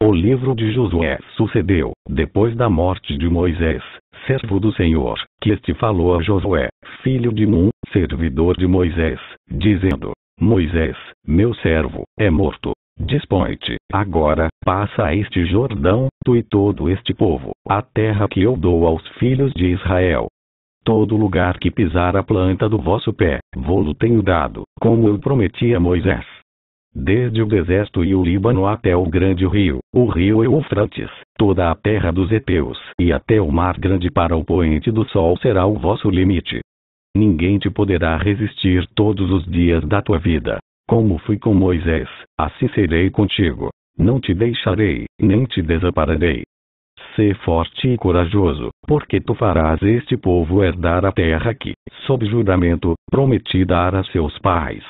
O livro de Josué. Sucedeu, depois da morte de Moisés, servo do Senhor, que este falou a Josué, filho de Nun, servidor de Moisés, dizendo: Moisés, meu servo, é morto. Dispõe-te, agora, passa a este Jordão, tu e todo este povo, a terra que eu dou aos filhos de Israel. Todo lugar que pisar a planta do vosso pé, vô-lo tenho dado, como eu prometi a Moisés. Desde o deserto e o Líbano até o grande rio, o rio Eufrates, toda a terra dos heteus e até o mar grande para o poente do sol será o vosso limite. Ninguém te poderá resistir todos os dias da tua vida. Como fui com Moisés, assim serei contigo. Não te deixarei, nem te desampararei. Sê forte e corajoso, porque tu farás este povo herdar a terra que, sob juramento, prometi dar a seus pais.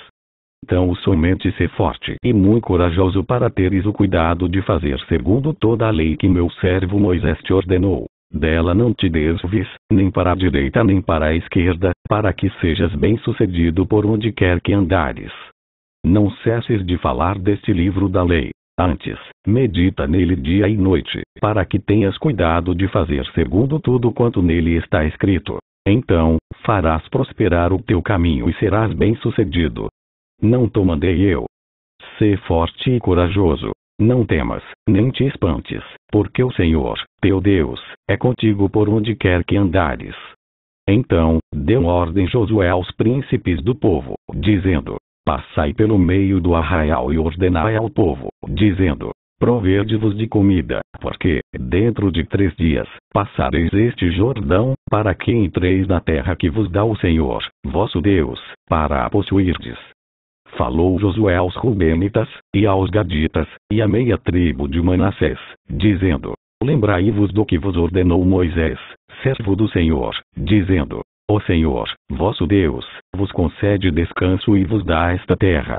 Então somente sê forte e muito corajoso para teres o cuidado de fazer segundo toda a lei que meu servo Moisés te ordenou. Dela não te desvies, nem para a direita nem para a esquerda, para que sejas bem-sucedido por onde quer que andares. Não cesses de falar deste livro da lei. Antes, medita nele dia e noite, para que tenhas cuidado de fazer segundo tudo quanto nele está escrito. Então, farás prosperar o teu caminho e serás bem-sucedido. Não te mandei eu? Sê forte e corajoso. Não temas, nem te espantes, porque o Senhor, teu Deus, é contigo por onde quer que andares. Então, deu ordem Josué aos príncipes do povo, dizendo: Passai pelo meio do arraial e ordenai ao povo, dizendo: Provede-vos de comida, porque, dentro de 3 dias, passareis este Jordão, para que entreis na terra que vos dá o Senhor, vosso Deus, para a possuirdes. Falou Josué aos Rubenitas, e aos Gaditas, e à meia tribo de Manassés, dizendo: Lembrai-vos do que vos ordenou Moisés, servo do Senhor, dizendo: O Senhor, vosso Deus, vos concede descanso e vos dá esta terra.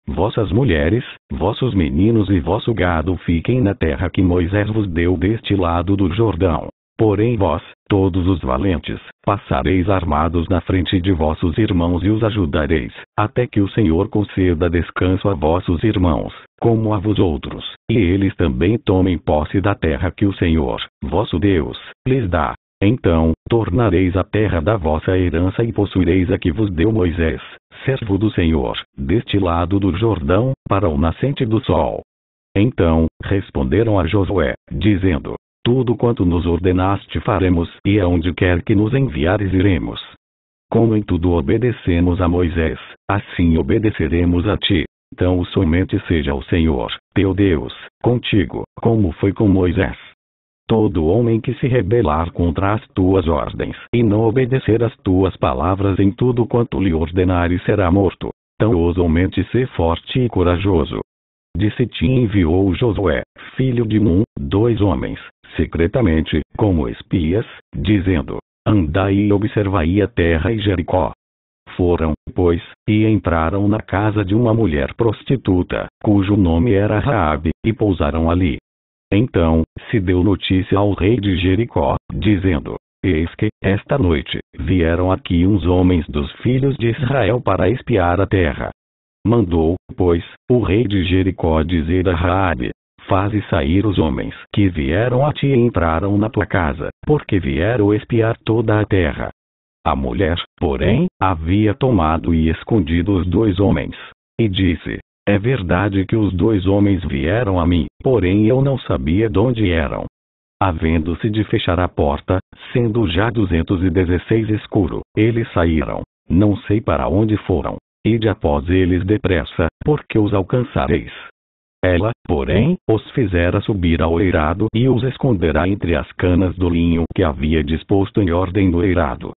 Vossas mulheres, vossos meninos e vosso gado fiquem na terra que Moisés vos deu deste lado do Jordão. Porém vós, todos os valentes, passareis armados na frente de vossos irmãos e os ajudareis, até que o Senhor conceda descanso a vossos irmãos, como a vós outros, e eles também tomem posse da terra que o Senhor, vosso Deus, lhes dá. Então, tornareis a terra da vossa herança e possuireis a que vos deu Moisés, servo do Senhor, deste lado do Jordão, para o nascente do sol. Então, responderam a Josué, dizendo: Tudo quanto nos ordenaste faremos, e aonde quer que nos enviares iremos. Como em tudo obedecemos a Moisés, assim obedeceremos a ti. Então somente seja o Senhor, teu Deus, contigo, como foi com Moisés. Todo homem que se rebelar contra as tuas ordens, e não obedecer às tuas palavras em tudo quanto lhe ordenares será morto. Então somente sê forte e corajoso. De Sitim enviou Josué, filho de Nun, 2 homens, secretamente, como espias, dizendo: Andai e observai a terra e Jericó. Foram, pois, e entraram na casa de uma mulher prostituta, cujo nome era Raabe, e pousaram ali. Então, se deu notícia ao rei de Jericó, dizendo: Eis que, esta noite, vieram aqui uns homens dos filhos de Israel para espiar a terra. Mandou, pois, o rei de Jericó dizer a Raabe: Faze sair os homens que vieram a ti e entraram na tua casa, porque vieram espiar toda a terra. A mulher, porém, havia tomado e escondido os 2 homens. E disse: É verdade que os 2 homens vieram a mim, porém eu não sabia de onde eram. Havendo-se de fechar a porta, sendo já 216 escuro, eles saíram. Não sei para onde foram. Ide após eles depressa, porque os alcançareis. Ela, porém, os fizera subir ao eirado e os esconderá entre as canas do linho que havia disposto em ordem no eirado.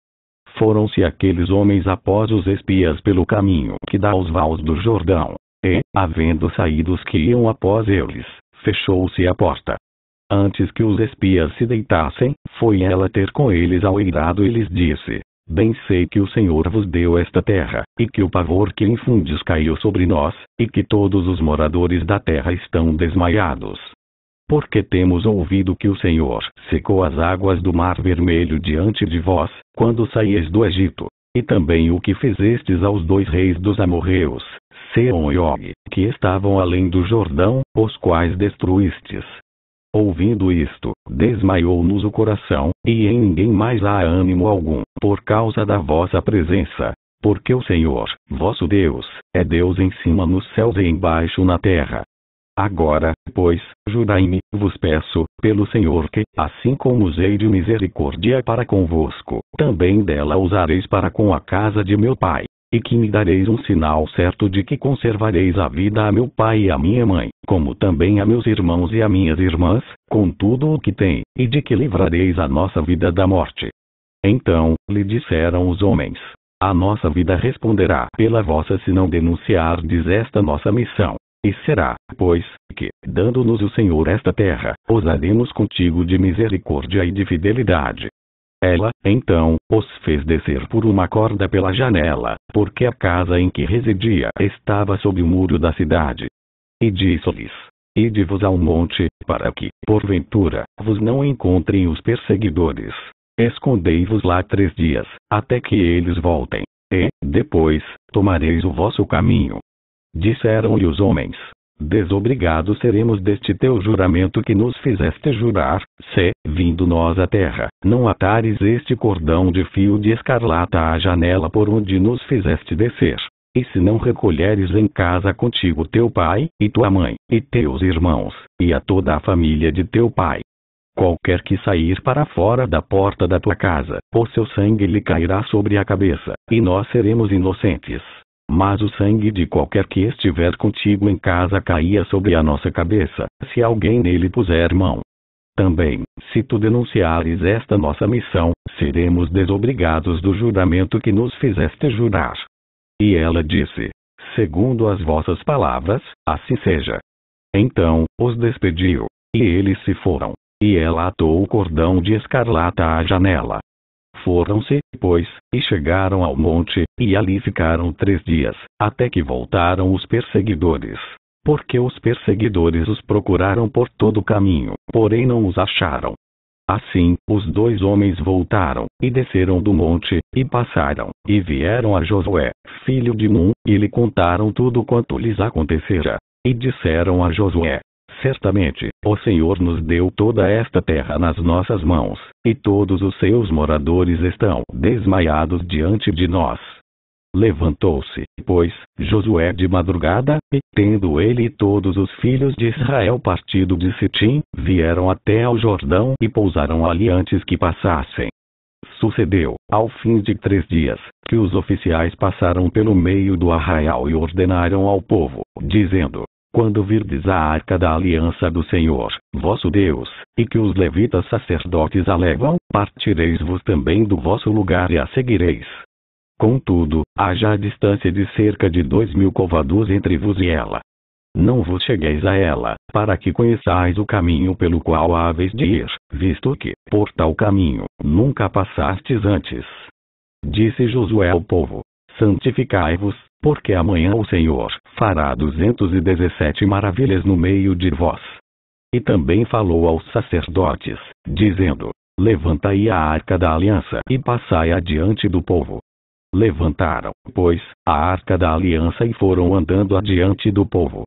Foram-se aqueles homens após os espias pelo caminho que dá aos vales do Jordão. E, havendo saído os que iam após eles, fechou-se a porta. Antes que os espias se deitassem, foi ela ter com eles ao eirado e lhes disse: Bem sei que o Senhor vos deu esta terra, e que o pavor que infundes caiu sobre nós, e que todos os moradores da terra estão desmaiados. Porque temos ouvido que o Senhor secou as águas do Mar Vermelho diante de vós, quando saíes do Egito, e também o que fizestes aos 2 reis dos amorreus, Seom e Og, que estavam além do Jordão, os quais destruístes. Ouvindo isto, desmaiou-nos o coração, e em ninguém mais há ânimo algum, por causa da vossa presença. Porque o Senhor, vosso Deus, é Deus em cima nos céus e embaixo na terra. Agora, pois, jurai-me, vos peço, pelo Senhor que, assim como usei de misericórdia para convosco, também dela usareis para com a casa de meu pai. E que me dareis um sinal certo de que conservareis a vida a meu pai e a minha mãe, como também a meus irmãos e a minhas irmãs, com tudo o que tem, e de que livrareis a nossa vida da morte. Então, lhe disseram os homens: a nossa vida responderá pela vossa se não denunciardes esta nossa missão. E será, pois, que, dando-nos o Senhor esta terra, usaremos contigo de misericórdia e de fidelidade. Ela, então, os fez descer por uma corda pela janela, porque a casa em que residia estava sob o muro da cidade. E disse-lhes: ide-vos ao monte, para que, porventura, vos não encontrem os perseguidores. Escondei-vos lá 3 dias, até que eles voltem. E, depois, tomareis o vosso caminho. Disseram-lhe os homens: desobrigados seremos deste teu juramento que nos fizeste jurar, se, vindo nós à terra, não atares este cordão de fio de escarlata à janela por onde nos fizeste descer. E se não recolheres em casa contigo teu pai, e tua mãe, e teus irmãos, e a toda a família de teu pai. Qualquer que sair para fora da porta da tua casa, o seu sangue lhe cairá sobre a cabeça, e nós seremos inocentes. Mas o sangue de qualquer que estiver contigo em casa caia sobre a nossa cabeça, se alguém nele puser mão. Também, se tu denunciares esta nossa missão, seremos desobrigados do juramento que nos fizeste jurar. E ela disse: segundo as vossas palavras, assim seja. Então, os despediu, e eles se foram, e ela atou o cordão de escarlata à janela. Foram-se, pois, e chegaram ao monte, e ali ficaram 3 dias, até que voltaram os perseguidores. Porque os perseguidores os procuraram por todo o caminho, porém não os acharam. Assim, os 2 homens voltaram, e desceram do monte, e passaram, e vieram a Josué, filho de Num, e lhe contaram tudo quanto lhes acontecera. E disseram a Josué: certamente, o Senhor nos deu toda esta terra nas nossas mãos, e todos os seus moradores estão desmaiados diante de nós. Levantou-se, pois, Josué de madrugada, e, tendo ele e todos os filhos de Israel partido de Sitim, vieram até ao Jordão e pousaram ali antes que passassem. Sucedeu, ao fim de 3 dias, que os oficiais passaram pelo meio do arraial e ordenaram ao povo, dizendo: quando virdes a arca da aliança do Senhor, vosso Deus, e que os levitas sacerdotes a levam, partireis-vos também do vosso lugar e a seguireis. Contudo, haja a distância de cerca de 2000 côvados entre vos e ela. Não vos chegueis a ela, para que conheçais o caminho pelo qual haveis de ir, visto que, por tal caminho, nunca passastes antes. Disse Josué ao povo: santificai-vos, porque amanhã o Senhor fará 217 maravilhas no meio de vós. E também falou aos sacerdotes, dizendo: levantai a arca da aliança e passai adiante do povo. Levantaram, pois, a arca da aliança e foram andando adiante do povo.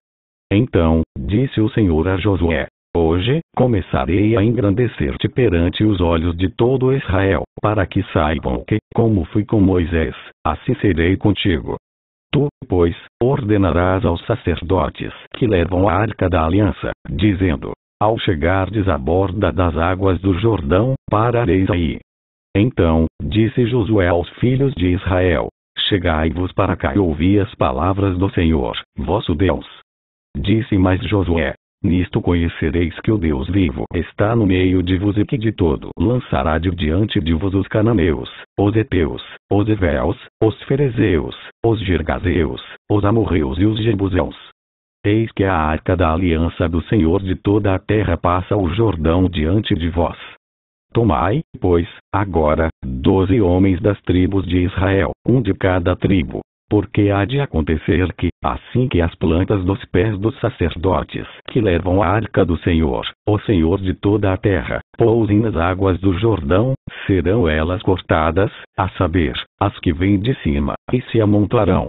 Então, disse o Senhor a Josué: hoje, começarei a engrandecer-te perante os olhos de todo Israel, para que saibam que, como fui com Moisés, assim serei contigo. Tu, pois, ordenarás aos sacerdotes que levam a arca da aliança, dizendo: ao chegardes à borda das águas do Jordão, parareis aí. Então, disse Josué aos filhos de Israel: chegai-vos para cá e ouvi as palavras do Senhor, vosso Deus. Disse mais Josué: nisto conhecereis que o Deus vivo está no meio de vos e que de todo lançará de diante de vos os cananeus, os heteus, os heveus, os ferezeus, os girgazeus, os amorreus e os jebuseus. Eis que a arca da aliança do Senhor de toda a terra passa o Jordão diante de vós. Tomai, pois, agora, 12 homens das tribos de Israel, um de cada tribo. Porque há de acontecer que, assim que as plantas dos pés dos sacerdotes que levam a arca do Senhor, o Senhor de toda a terra, pousem nas águas do Jordão, serão elas cortadas, a saber, as que vêm de cima, e se amontoarão.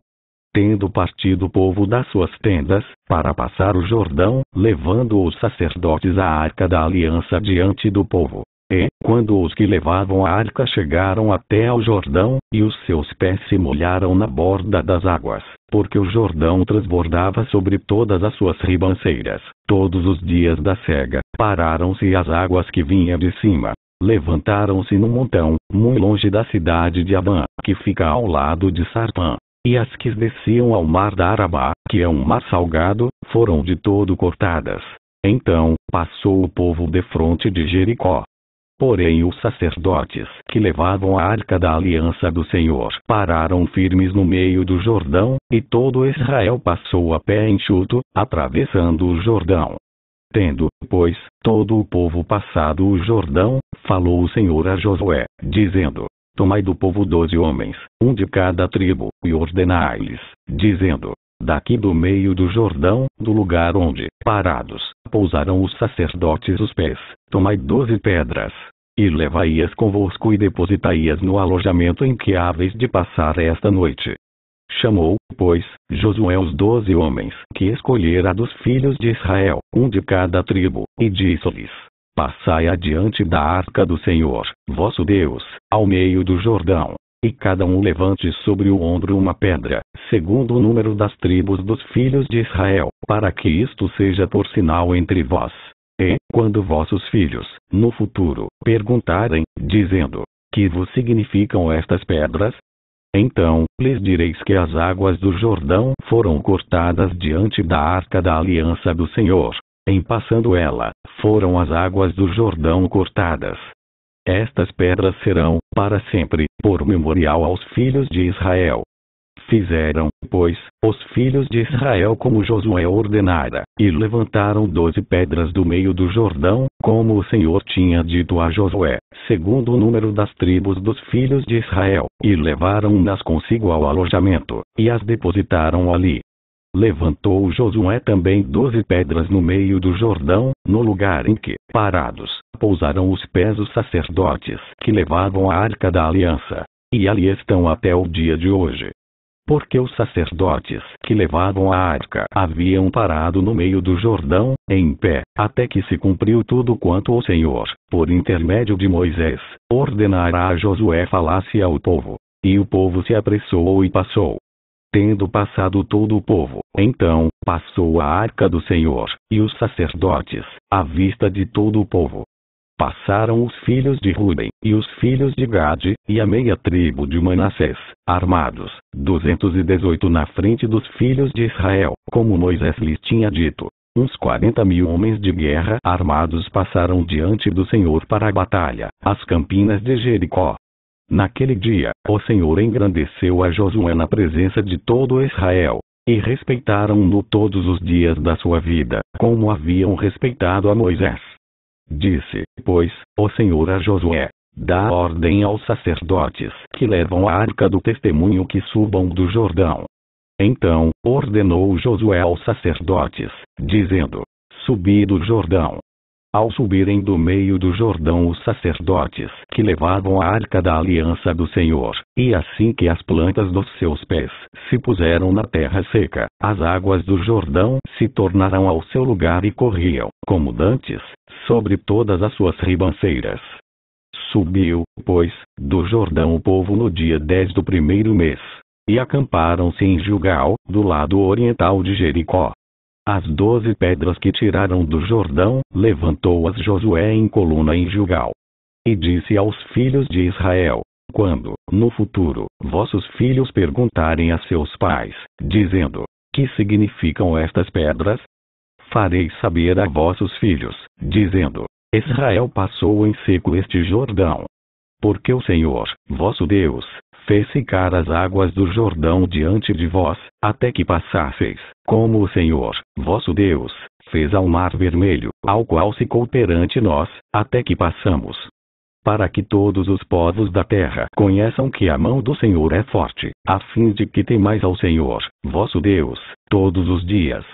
Tendo partido o povo das suas tendas, para passar o Jordão, levando os sacerdotes a arca da aliança diante do povo. E, quando os que levavam a arca chegaram até ao Jordão, e os seus pés se molharam na borda das águas, porque o Jordão transbordava sobre todas as suas ribanceiras, todos os dias da cega, pararam-se as águas que vinham de cima. Levantaram-se num montão, muito longe da cidade de Abã, que fica ao lado de Sarpã. E as que desciam ao mar da Arabá, que é um mar salgado, foram de todo cortadas. Então, passou o povo defronte de Jericó. Porém os sacerdotes que levavam a arca da aliança do Senhor pararam firmes no meio do Jordão, e todo Israel passou a pé enxuto, atravessando o Jordão. Tendo, pois, todo o povo passado o Jordão, falou o Senhor a Josué, dizendo: Tomai do povo 12 homens, um de cada tribo, e ordenai-lhes, dizendo: Daqui do meio do Jordão, do lugar onde, parados, pousarão os sacerdotes os pés, tomai 12 pedras, e levai-as convosco e depositai-as no alojamento em que haveis de passar esta noite. Chamou, pois, Josué os 12 homens que escolhera dos filhos de Israel, um de cada tribo, e disse-lhes: Passai adiante da arca do Senhor, vosso Deus, ao meio do Jordão, e cada um levante sobre o ombro uma pedra, segundo o número das tribos dos filhos de Israel, para que isto seja por sinal entre vós. E, quando vossos filhos, no futuro, perguntarem, dizendo: Que vos significam estas pedras? Então, lhes direis que as águas do Jordão foram cortadas diante da arca da aliança do Senhor. Em passando ela, foram as águas do Jordão cortadas. Estas pedras serão, para sempre, por memorial aos filhos de Israel. Fizeram, pois, os filhos de Israel como Josué ordenara, e levantaram 12 pedras do meio do Jordão, como o Senhor tinha dito a Josué, segundo o número das tribos dos filhos de Israel, e levaram-nas consigo ao alojamento, e as depositaram ali. Levantou Josué também 12 pedras no meio do Jordão, no lugar em que, parados, pousaram os pés os sacerdotes que levavam a arca da aliança, e ali estão até o dia de hoje. Porque os sacerdotes que levavam a arca haviam parado no meio do Jordão, em pé, até que se cumpriu tudo quanto o Senhor, por intermédio de Moisés, ordenara a Josué falasse ao povo. E o povo se apressou e passou. Tendo passado todo o povo, então, passou a arca do Senhor, e os sacerdotes, à vista de todo o povo. Passaram os filhos de Ruben, e os filhos de Gade, e a meia tribo de Manassés, armados, 218 na frente dos filhos de Israel, como Moisés lhes tinha dito. Uns 40.000 homens de guerra armados passaram diante do Senhor para a batalha, às campinas de Jericó. Naquele dia, o Senhor engrandeceu a Josué na presença de todo Israel, e respeitaram-no todos os dias da sua vida, como haviam respeitado a Moisés. Disse, pois, o Senhor a Josué: Dá ordem aos sacerdotes que levam a arca do testemunho que subam do Jordão. Então, ordenou Josué aos sacerdotes, dizendo: Subi do Jordão. Ao subirem do meio do Jordão os sacerdotes que levavam a arca da aliança do Senhor, e assim que as plantas dos seus pés se puseram na terra seca, as águas do Jordão se tornaram ao seu lugar e corriam, como dantes, sobre todas as suas ribanceiras. Subiu, pois, do Jordão o povo no dia 10 do primeiro mês, e acamparam-se em Gilgal, do lado oriental de Jericó. As 12 pedras que tiraram do Jordão, levantou-as Josué em coluna em Gilgal. E disse aos filhos de Israel: Quando, no futuro, vossos filhos perguntarem a seus pais, dizendo: Que significam estas pedras? Fareis saber a vossos filhos, dizendo: Israel passou em seco este Jordão. Porque o Senhor, vosso Deus, fez secar as águas do Jordão diante de vós, até que passasseis, como o Senhor, vosso Deus, fez ao mar vermelho, ao qual secou perante nós, até que passamos. Para que todos os povos da terra conheçam que a mão do Senhor é forte, a fim de que temais ao Senhor, vosso Deus, todos os dias.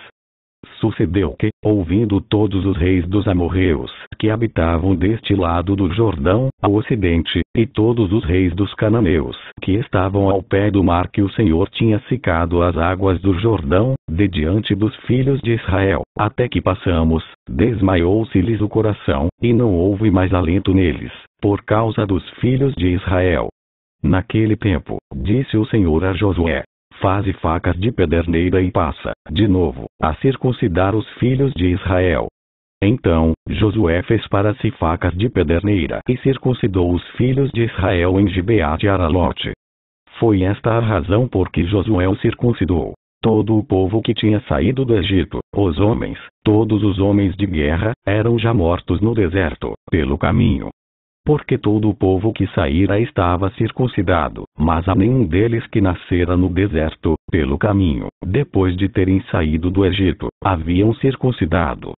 Sucedeu que, ouvindo todos os reis dos amorreus que habitavam deste lado do Jordão, ao ocidente, e todos os reis dos cananeus que estavam ao pé do mar, que o Senhor tinha secado as águas do Jordão, de diante dos filhos de Israel, até que passamos, desmaiou-se-lhes o coração, e não houve mais alento neles, por causa dos filhos de Israel. Naquele tempo, disse o Senhor a Josué: faze facas de pederneira e passa, de novo, a circuncidar os filhos de Israel. Então, Josué fez para si facas de pederneira e circuncidou os filhos de Israel em Gibeate Aralote. Foi esta a razão por que Josué os circuncidou. Todo o povo que tinha saído do Egito, os homens, todos os homens de guerra, eram já mortos no deserto, pelo caminho. Porque todo o povo que saíra estava circuncidado, mas a nenhum deles que nascera no deserto, pelo caminho, depois de terem saído do Egito, haviam circuncidado.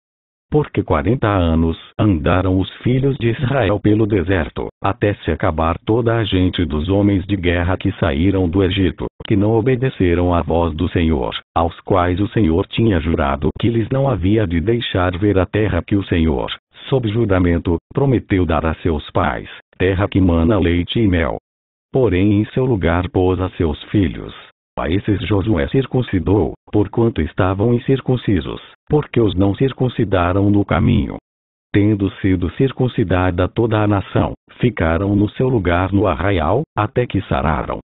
Porque 40 anos andaram os filhos de Israel pelo deserto, até se acabar toda a gente dos homens de guerra que saíram do Egito, que não obedeceram à voz do Senhor, aos quais o Senhor tinha jurado que lhes não havia de deixar ver a terra que o Senhor, sob juramento, prometeu dar a seus pais, terra que mana leite e mel. Porém em seu lugar pôs a seus filhos. A esses Josué circuncidou, porquanto estavam incircuncisos, porque os não circuncidaram no caminho. Tendo sido circuncidada toda a nação, ficaram no seu lugar no arraial, até que sararam.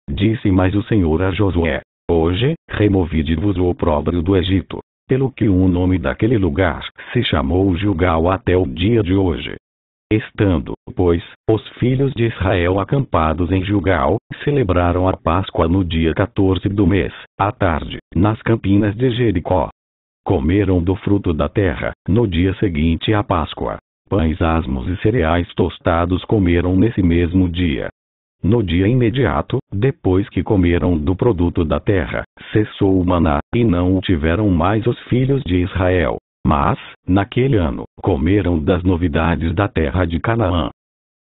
Disse mais o Senhor a Josué: hoje, removide-vos o opróbrio do Egito. Pelo que o nome daquele lugar se chamou Gilgal até o dia de hoje. Estando, pois, os filhos de Israel acampados em Gilgal, celebraram a Páscoa no dia 14 do mês, à tarde, nas campinas de Jericó. Comeram do fruto da terra, no dia seguinte à Páscoa. Pães asmos e cereais tostados comeram nesse mesmo dia. No dia imediato, depois que comeram do produto da terra, cessou o maná, e não o tiveram mais os filhos de Israel. Mas, naquele ano, comeram das novidades da terra de Canaã.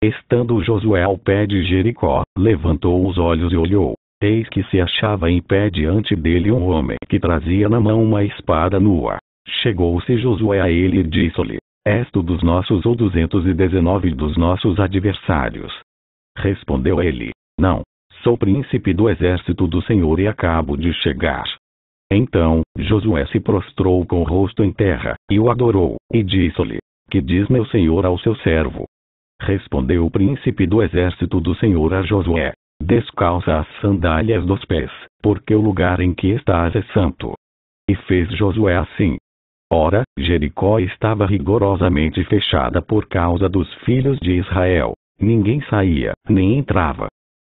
Estando Josué ao pé de Jericó, levantou os olhos e olhou. Eis que se achava em pé diante dele um homem que trazia na mão uma espada nua. Chegou-se Josué a ele e disse-lhe: és tu dos nossos ou 219 dos nossos adversários? Respondeu ele: não, sou príncipe do exército do Senhor e acabo de chegar. Então, Josué se prostrou com o rosto em terra, e o adorou, e disse-lhe: que diz meu senhor ao seu servo? Respondeu o príncipe do exército do Senhor a Josué: descalça as sandálias dos pés, porque o lugar em que estás é santo. E fez Josué assim. Ora, Jericó estava rigorosamente fechada por causa dos filhos de Israel. Ninguém saía, nem entrava.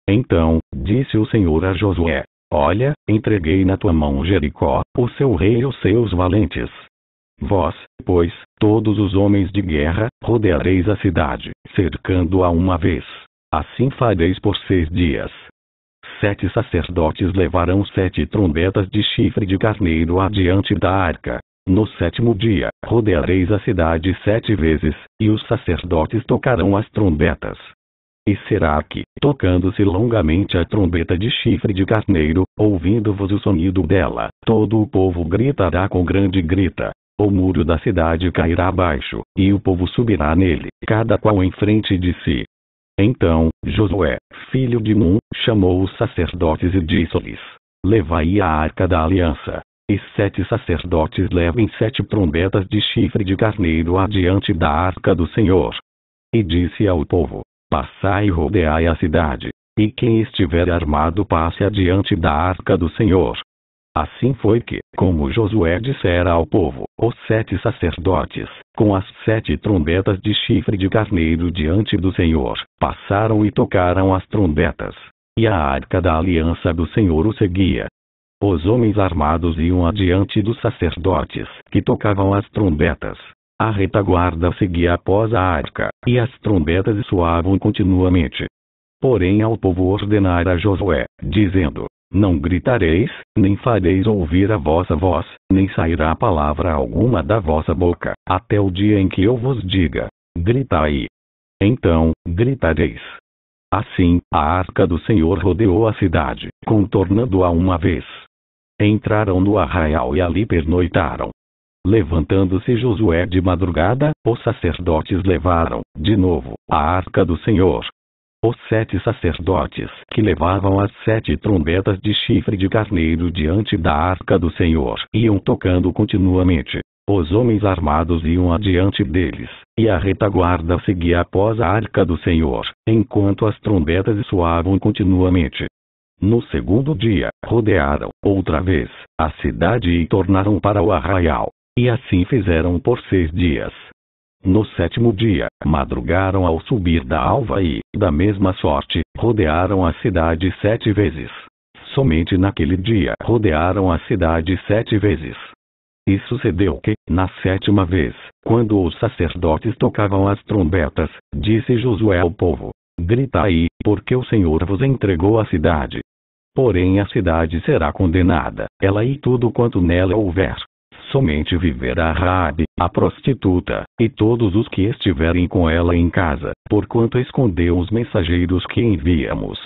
Então, disse o Senhor a Josué: olha, entreguei na tua mão Jericó, o seu rei e os seus valentes. Vós, pois, todos os homens de guerra, rodeareis a cidade, cercando-a uma vez. Assim fareis por 6 dias. 7 sacerdotes levarão 7 trombetas de chifre de carneiro adiante da arca. No 7º dia, rodeareis a cidade 7 vezes, e os sacerdotes tocarão as trombetas. E será que, tocando-se longamente a trombeta de chifre de carneiro, ouvindo-vos o sonido dela, todo o povo gritará com grande grita. O muro da cidade cairá abaixo, e o povo subirá nele, cada qual em frente de si. Então, Josué, filho de Num, chamou os sacerdotes e disse-lhes: levai a arca da aliança. E 7 sacerdotes levem 7 trombetas de chifre de carneiro adiante da arca do Senhor. E disse ao povo: passai e rodeai a cidade, e quem estiver armado passe adiante da arca do Senhor. Assim foi que, como Josué dissera ao povo, os 7 sacerdotes, com as 7 trombetas de chifre de carneiro diante do Senhor, passaram e tocaram as trombetas. E a arca da aliança do Senhor o seguia. Os homens armados iam adiante dos sacerdotes, que tocavam as trombetas. A retaguarda seguia após a arca, e as trombetas soavam continuamente. Porém ao povo ordenara Josué, dizendo: não gritareis, nem fareis ouvir a vossa voz, nem sairá palavra alguma da vossa boca, até o dia em que eu vos diga: gritai. Então, gritareis. Assim, a arca do Senhor rodeou a cidade, contornando-a uma vez. Entraram no arraial e ali pernoitaram. Levantando-se Josué de madrugada, os sacerdotes levaram, de novo, a arca do Senhor. Os 7 sacerdotes que levavam as 7 trombetas de chifre de carneiro diante da arca do Senhor iam tocando continuamente. Os homens armados iam adiante deles, e a retaguarda seguia após a arca do Senhor, enquanto as trombetas soavam continuamente. No segundo dia, rodearam, outra vez, a cidade e tornaram para o arraial. E assim fizeram por 6 dias. No 7º dia, madrugaram ao subir da alva e, da mesma sorte, rodearam a cidade 7 vezes. Somente naquele dia rodearam a cidade 7 vezes. E sucedeu que, na 7ª vez, quando os sacerdotes tocavam as trombetas, disse Josué ao povo: gritai, porque o Senhor vos entregou a cidade. Porém a cidade será condenada, ela e tudo quanto nela houver. Somente viverá Raabe, a prostituta, e todos os que estiverem com ela em casa, porquanto escondeu os mensageiros que enviamos.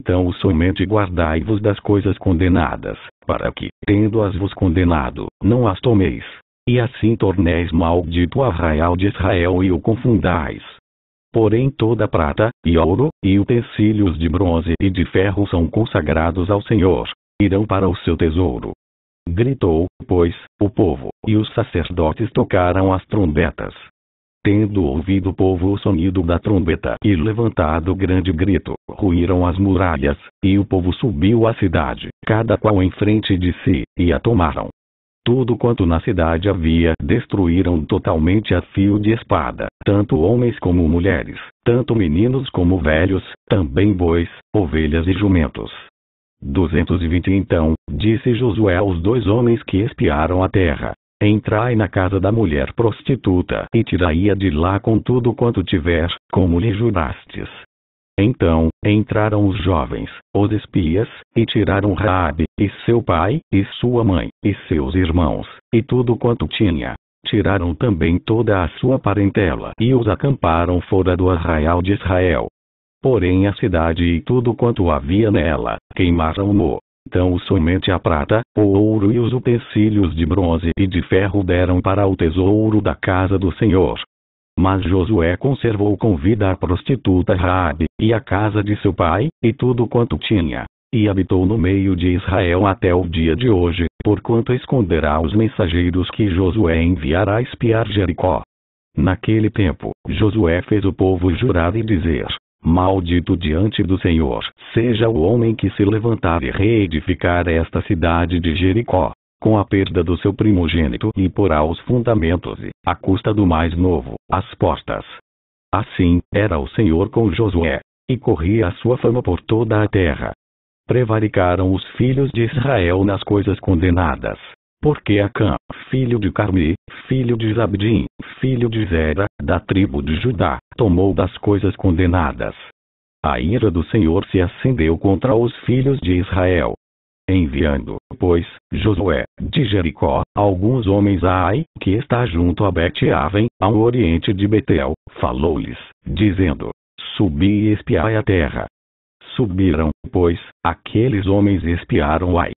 Então somente guardai-vos das coisas condenadas, para que, tendo-as vos condenado, não as tomeis. E assim torneis maldito o arraial de Israel e o confundais. Porém toda prata, e ouro, e utensílios de bronze e de ferro são consagrados ao Senhor, irão para o seu tesouro. Gritou, pois, o povo, e os sacerdotes tocaram as trombetas. Tendo ouvido o povo o sonido da trombeta e levantado grande grito, ruíram as muralhas, e o povo subiu à cidade, cada qual em frente de si, e a tomaram. Tudo quanto na cidade havia destruíram totalmente a fio de espada, tanto homens como mulheres, tanto meninos como velhos, também bois, ovelhas e jumentos. 220 Então, disse Josué aos 2 homens que espiaram a terra: entrai na casa da mulher prostituta e tirai-a de lá com tudo quanto tiver, como lhe jurastes. Então, entraram os jovens, os espias, e tiraram Raabe, e seu pai, e sua mãe, e seus irmãos, e tudo quanto tinha. Tiraram também toda a sua parentela e os acamparam fora do arraial de Israel. Porém a cidade e tudo quanto havia nela, queimaram-no. Então somente a prata, o ouro e os utensílios de bronze e de ferro deram para o tesouro da casa do Senhor. Mas Josué conservou com vida a prostituta Raabe, e a casa de seu pai, e tudo quanto tinha. E habitou no meio de Israel até o dia de hoje, porquanto esconderá os mensageiros que Josué enviará espiar Jericó. Naquele tempo, Josué fez o povo jurar e dizer: maldito diante do Senhor seja o homem que se levantar e reedificar esta cidade de Jericó, com a perda do seu primogênito, e porá os fundamentos e, à custa do mais novo, as portas. Assim, era o Senhor com Josué, e corria a sua fama por toda a terra. Prevaricaram os filhos de Israel nas coisas condenadas, porque Acã, filho de Carmi, filho de Zabdim, filho de Zera, da tribo de Judá, tomou das coisas condenadas. A ira do Senhor se acendeu contra os filhos de Israel. Enviando, pois, Josué, de Jericó, alguns homens a Ai, que está junto a Bet-Aven, ao oriente de Betel, falou-lhes, dizendo: subi e espiai a terra. Subiram, pois, aqueles homens e espiaram Ai.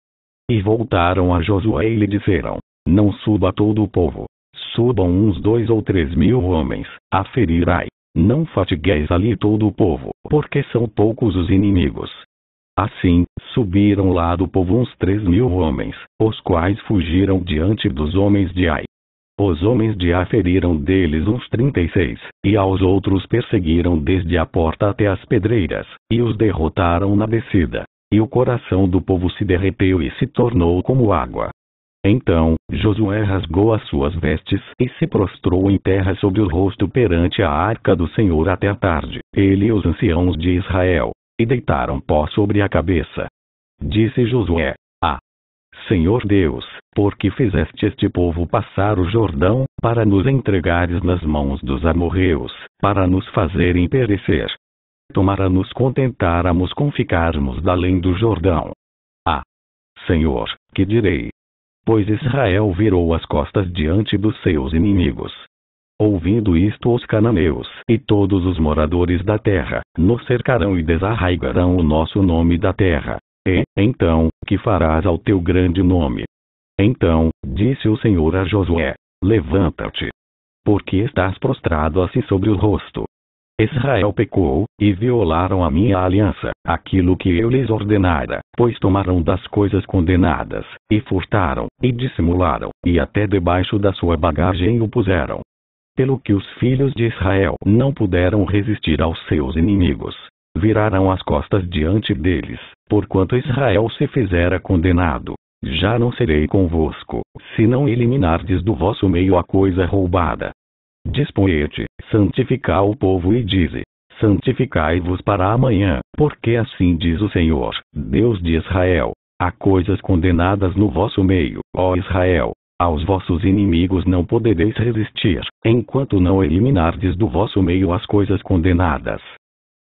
E voltaram a Josué e lhe disseram: não suba todo o povo. Subam uns 2 ou 3 mil homens, a ferir Ai. Não fatigueis ali todo o povo, porque são poucos os inimigos. Assim, subiram lá do povo uns 3 mil homens, os quais fugiram diante dos homens de Ai. Os homens de Ai feriram deles uns 36, e aos outros perseguiram desde a porta até as pedreiras, e os derrotaram na descida. E o coração do povo se derreteu e se tornou como água. Então, Josué rasgou as suas vestes e se prostrou em terra sobre o rosto perante a arca do Senhor até a tarde, ele e os anciãos de Israel, e deitaram pó sobre a cabeça. Disse Josué: Senhor Deus, por que fizeste este povo passar o Jordão, para nos entregares nas mãos dos amorreus, para nos fazerem perecer? Tomara nos contentáramos com ficarmos além do Jordão. Senhor, que direi? Pois Israel virou as costas diante dos seus inimigos. Ouvindo isto, os cananeus e todos os moradores da terra nos cercarão e desarraigarão o nosso nome da terra. E, então, que farás ao teu grande nome? Então, disse o Senhor a Josué: levanta-te. Porque estás prostrado assim sobre o rosto. Israel pecou, e violaram a minha aliança, aquilo que eu lhes ordenara, pois tomaram das coisas condenadas, e furtaram, e dissimularam, e até debaixo da sua bagagem o puseram. Pelo que os filhos de Israel não puderam resistir aos seus inimigos, viraram as costas diante deles, porquanto Israel se fizera condenado. Já não serei convosco, se não eliminardes do vosso meio a coisa roubada. Disponete, santificai o povo e dize: santificai-vos para amanhã, porque assim diz o Senhor, Deus de Israel: há coisas condenadas no vosso meio, ó Israel. Aos vossos inimigos não podereis resistir, enquanto não eliminardes do vosso meio as coisas condenadas.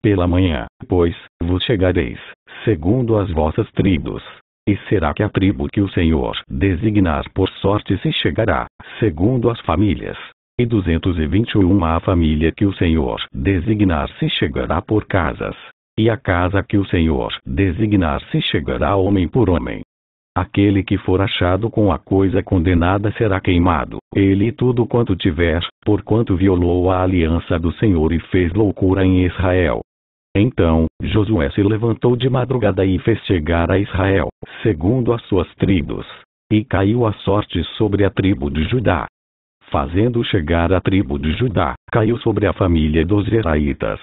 Pela manhã, pois, vos chegareis, segundo as vossas tribos. E será que a tribo que o Senhor designar por sorte se chegará, segundo as famílias. E 221 a família que o Senhor designar se chegará por casas. E a casa que o Senhor designar se chegará homem por homem. Aquele que for achado com a coisa condenada será queimado, ele e tudo quanto tiver, porquanto violou a aliança do Senhor e fez loucura em Israel. Então, Josué se levantou de madrugada e fez chegar a Israel, segundo as suas tribos. E caiu a sorte sobre a tribo de Judá. Fazendo chegar a tribo de Judá, caiu sobre a família dos Zeraitas.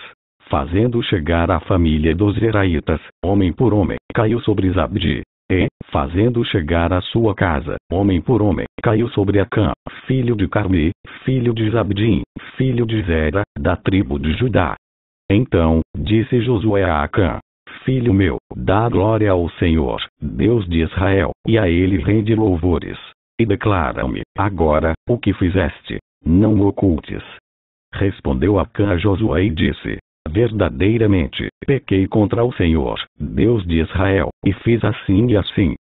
Fazendo chegar a família dos Zeraitas, homem por homem, caiu sobre Zabdi. E, fazendo chegar a sua casa, homem por homem, caiu sobre Acã, filho de Carmi, filho de Zabdim, filho de Zera, da tribo de Judá. Então, disse Josué a Acã: filho meu, dá glória ao Senhor, Deus de Israel, e a ele rende louvores. E declara-me, agora, o que fizeste. Não o ocultes. Respondeu Acã a Josué e disse: verdadeiramente, pequei contra o Senhor, Deus de Israel, e fiz assim e assim.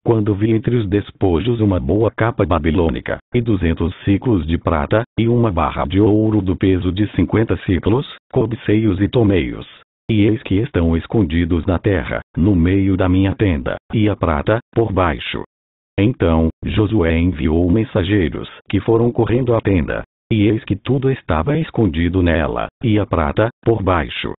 Quando vi entre os despojos uma boa capa babilônica, e 200 ciclos de prata, e uma barra de ouro do peso de 50 ciclos, cobicei-os e tomei-os. E eis que estão escondidos na terra, no meio da minha tenda, e a prata, por baixo. Então, Josué enviou mensageiros, que foram correndo à tenda. E eis que tudo estava escondido nela, e a prata, por baixo.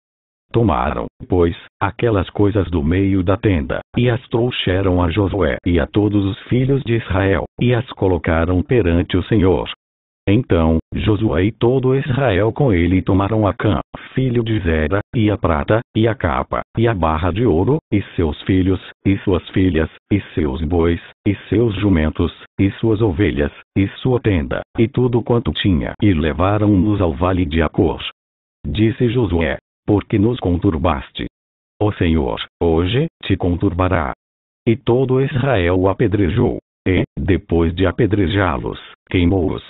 Tomaram, pois, aquelas coisas do meio da tenda, e as trouxeram a Josué e a todos os filhos de Israel, e as colocaram perante o Senhor. Então, Josué e todo Israel com ele tomaram Acã, filho de Zera, e a prata, e a capa, e a barra de ouro, e seus filhos, e suas filhas, e seus bois, e seus jumentos, e suas ovelhas, e sua tenda, e tudo quanto tinha, e levaram-nos ao vale de Acor. Disse Josué: porque nos conturbaste? O Senhor, hoje, te conturbará. E todo Israel o apedrejou, e, depois de apedrejá-los, queimou-os.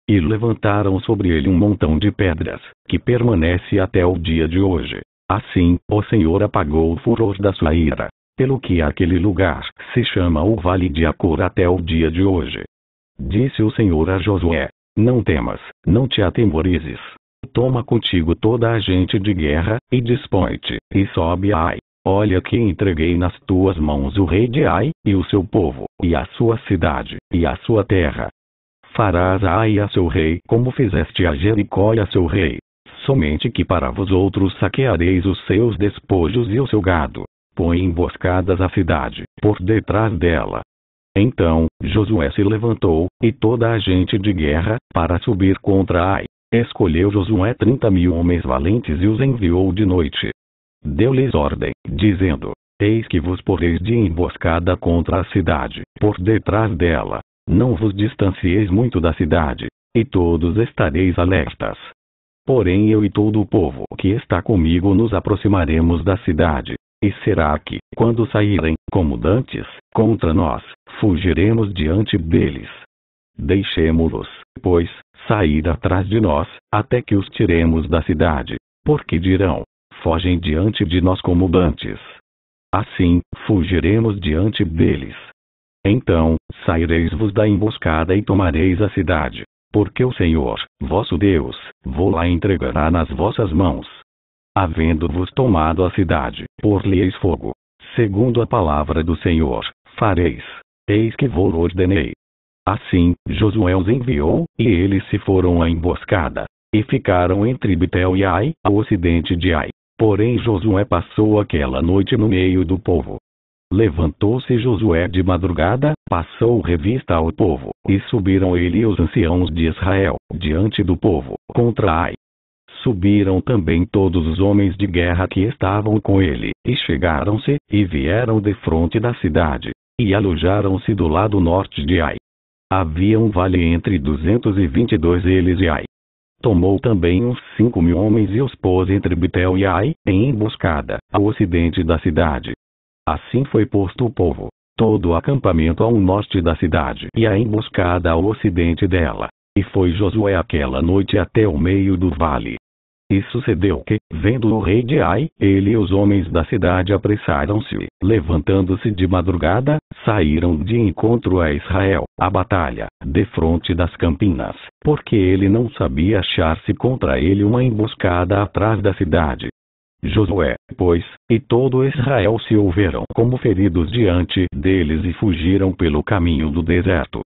E levantaram sobre ele um montão de pedras, que permanece até o dia de hoje. Assim, o Senhor apagou o furor da sua ira, pelo que aquele lugar se chama o Vale de Acor até o dia de hoje. Disse o Senhor a Josué: não temas, não te atemorizes. Toma contigo toda a gente de guerra, e dispõe-te, e sobe a Ai. Olha que entreguei nas tuas mãos o rei de Ai, e o seu povo, e a sua cidade, e a sua terra. Farás a Ai a seu rei como fizeste a Jericó e a seu rei. Somente que para vós outros saqueareis os seus despojos e o seu gado. Põe emboscadas a cidade, por detrás dela. Então, Josué se levantou, e toda a gente de guerra, para subir contra Ai. Escolheu Josué 30.000 homens valentes e os enviou de noite. Deu-lhes ordem, dizendo: eis que vos poreis de emboscada contra a cidade, por detrás dela. Não vos distancieis muito da cidade, e todos estareis alertas. Porém eu e todo o povo que está comigo nos aproximaremos da cidade, e será que, quando saírem, como dantes, contra nós, fugiremos diante deles. Deixemo-los, pois, sair atrás de nós, até que os tiremos da cidade, porque dirão: fogem diante de nós como dantes. Assim, fugiremos diante deles. Então, saireis-vos da emboscada e tomareis a cidade, porque o Senhor, vosso Deus, vou-la entregará nas vossas mãos. Havendo-vos tomado a cidade, por-lhe-eis fogo, segundo a palavra do Senhor, fareis. eis que vou ordenei. Assim, Josué os enviou, e eles se foram à emboscada, e ficaram entre Betel e Ai, ao ocidente de Ai. Porém Josué passou aquela noite no meio do povo. Levantou-se Josué de madrugada, passou revista ao povo, e subiram ele e os anciãos de Israel, diante do povo, contra Ai. Subiram também todos os homens de guerra que estavam com ele, e chegaram-se, e vieram defronte da cidade, e alojaram-se do lado norte de Ai. Havia um vale entre 222 eles e Ai. Tomou também uns 5.000 homens e os pôs entre Betel e Ai, em emboscada, ao ocidente da cidade. Assim foi posto o povo, todo o acampamento ao norte da cidade e a emboscada ao ocidente dela. E foi Josué aquela noite até o meio do vale. E sucedeu que, vendo o rei de Ai, ele e os homens da cidade apressaram-se, levantando-se de madrugada, saíram de encontro a Israel, à batalha, defronte das campinas, porque ele não sabia achar-se contra ele uma emboscada atrás da cidade. Josué, pois, e todo Israel se houveram como feridos diante deles e fugiram pelo caminho do deserto.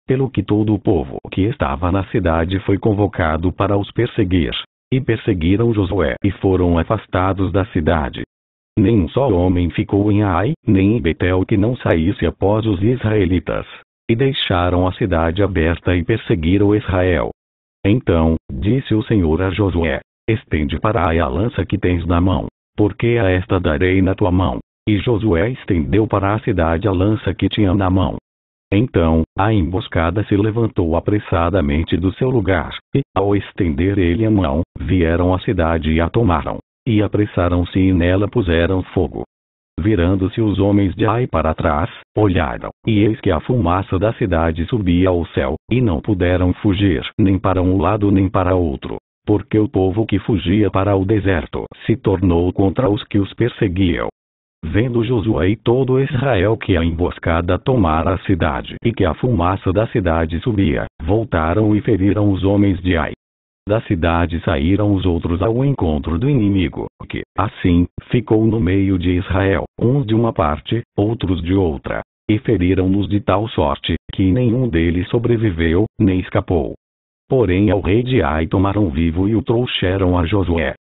Pelo que todo o povo que estava na cidade foi convocado para os perseguir. E perseguiram Josué e foram afastados da cidade. Nem um só homem ficou em Ai, nem em Betel que não saísse após os israelitas. E deixaram a cidade aberta e perseguiram Israel. Então, disse o Senhor a Josué: estende para Ai a lança que tens na mão, porque a esta darei na tua mão. E Josué estendeu para a cidade a lança que tinha na mão. Então, a emboscada se levantou apressadamente do seu lugar, e, ao estender ele a mão, vieram à cidade e a tomaram, e apressaram-se e nela puseram fogo. Virando-se os homens de Ai para trás, olharam, e eis que a fumaça da cidade subia ao céu, e não puderam fugir nem para um lado nem para outro, porque o povo que fugia para o deserto se tornou contra os que os perseguiam. Vendo Josué e todo Israel que a emboscada tomara a cidade e que a fumaça da cidade subia, voltaram e feriram os homens de Ai. Da cidade saíram os outros ao encontro do inimigo, que, assim, ficou no meio de Israel, uns de uma parte, outros de outra, e feriram-nos de tal sorte, que nenhum deles sobreviveu, nem escapou. Porém ao rei de Ai tomaram vivo e o trouxeram a Josué.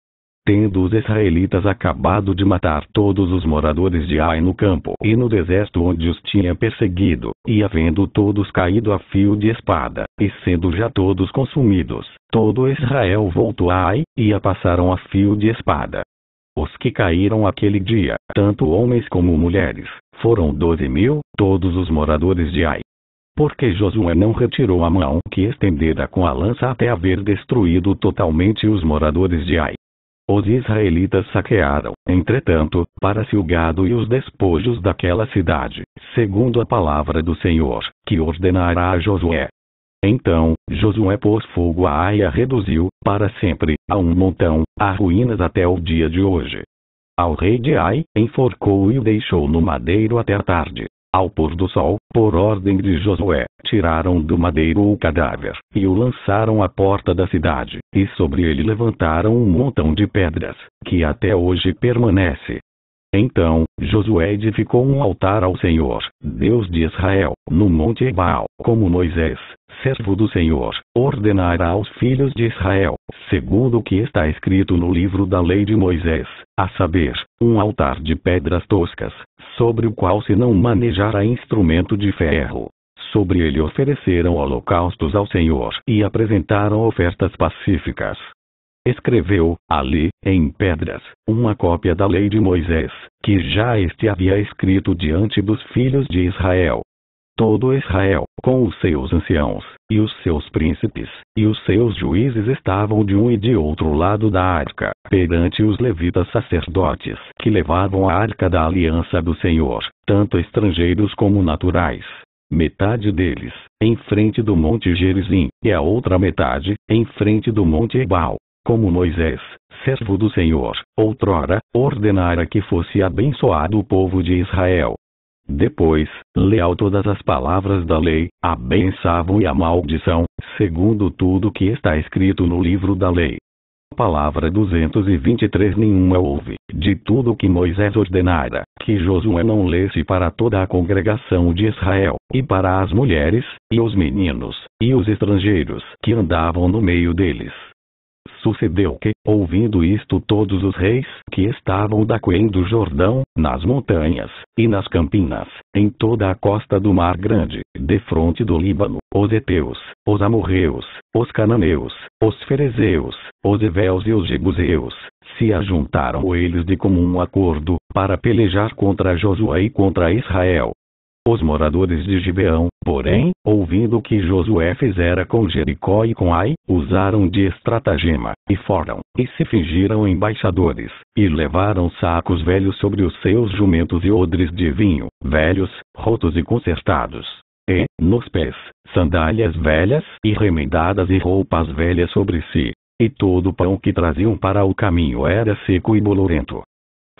Tendo os israelitas acabado de matar todos os moradores de Ai no campo e no deserto onde os tinha perseguido, e havendo todos caído a fio de espada, e sendo já todos consumidos, todo Israel voltou a Ai, e a passaram a fio de espada. Os que caíram aquele dia, tanto homens como mulheres, foram 12.000, todos os moradores de Ai. Porque Josué não retirou a mão que estendera com a lança até haver destruído totalmente os moradores de Ai. Os israelitas saquearam, entretanto, para si o gado e os despojos daquela cidade, segundo a palavra do Senhor, que ordenara a Josué. Então, Josué pôs fogo a Ai e a reduziu, para sempre, a um montão, a ruínas até o dia de hoje. Ao rei de Ai, enforcou e o deixou no madeiro até a tarde. Ao pôr do sol, por ordem de Josué, tiraram do madeiro o cadáver, e o lançaram à porta da cidade, e sobre ele levantaram um montão de pedras, que até hoje permanece. Então, Josué edificou um altar ao Senhor, Deus de Israel, no monte Ebal, como Moisés, servo do Senhor, ordenara aos filhos de Israel, segundo o que está escrito no livro da lei de Moisés, a saber, um altar de pedras toscas, sobre o qual se não manejará instrumento de ferro. Sobre ele ofereceram holocaustos ao Senhor e apresentaram ofertas pacíficas. Escreveu, ali, em pedras, uma cópia da lei de Moisés, que já este havia escrito diante dos filhos de Israel. Todo Israel, com os seus anciãos, e os seus príncipes, e os seus juízes estavam de um e de outro lado da arca, perante os levitas sacerdotes, que levavam a arca da aliança do Senhor, tanto estrangeiros como naturais. Metade deles, em frente do monte Gerizim, e a outra metade, em frente do monte Ebal, como Moisés, servo do Senhor, outrora, ordenara que fosse abençoado o povo de Israel. Depois, leal todas as palavras da lei, a bênção e a maldição, segundo tudo que está escrito no livro da lei. Palavra 223. Nenhuma houve, de tudo que Moisés ordenara, que Josué não lesse para toda a congregação de Israel, e para as mulheres, e os meninos, e os estrangeiros que andavam no meio deles. Sucedeu que, ouvindo isto, todos os reis que estavam daquém do Jordão, nas montanhas, e nas campinas, em toda a costa do Mar Grande, defronte do Líbano, os heteus, os amorreus, os cananeus, os ferezeus, os heveus e os jebuseus, se ajuntaram eles de comum acordo, para pelejar contra Josué e contra Israel. Os moradores de Gibeão, porém, ouvindo o que Josué fizera com Jericó e com Ai, usaram de estratagema, e foram, e se fingiram embaixadores, e levaram sacos velhos sobre os seus jumentos e odres de vinho, velhos, rotos e consertados. E, nos pés, sandálias velhas, e remendadas e roupas velhas sobre si. E todo o pão que traziam para o caminho era seco e bolorento.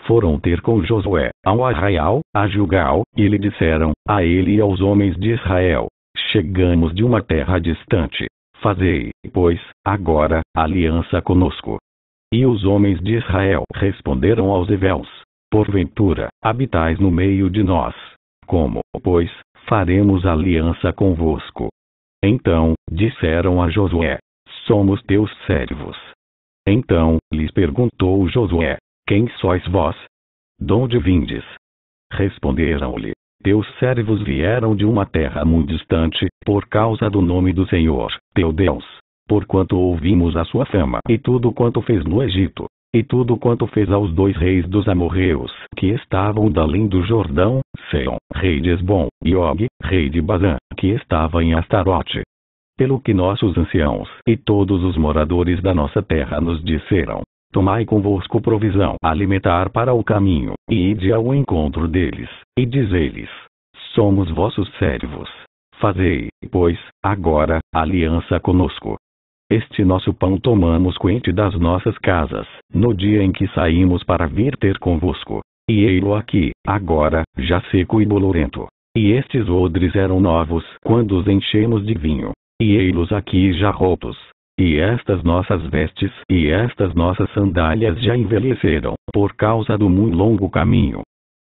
Foram ter com Josué, ao arraial, a Gilgal, e lhe disseram, a ele e aos homens de Israel: chegamos de uma terra distante. Fazei, pois, agora, aliança conosco. E os homens de Israel responderam aos heveus: porventura, habitais no meio de nós. Como, pois, faremos aliança convosco? Então, disseram a Josué: somos teus servos. Então, lhes perguntou Josué: quem sois vós? Donde vindes? Responderam-lhe: teus servos vieram de uma terra muito distante, por causa do nome do Senhor, teu Deus. Porquanto ouvimos a sua fama e tudo quanto fez no Egito, e tudo quanto fez aos 2 reis dos amorreus, que estavam além do Jordão, Seom, rei de Hesbom, e Og, rei de Bazã, que estava em Astarote. Pelo que nossos anciãos e todos os moradores da nossa terra nos disseram: tomai convosco provisão alimentar para o caminho, e ide ao encontro deles, e dizei-lhes: somos vossos servos. Fazei, pois, agora, aliança conosco. Este nosso pão tomamos quente das nossas casas, no dia em que saímos para vir ter convosco. E ei-lo aqui, agora, já seco e bolorento. E estes odres eram novos, quando os enchemos de vinho. E ei-los aqui já rotos. E estas nossas vestes e estas nossas sandálias já envelheceram, por causa do muito longo caminho.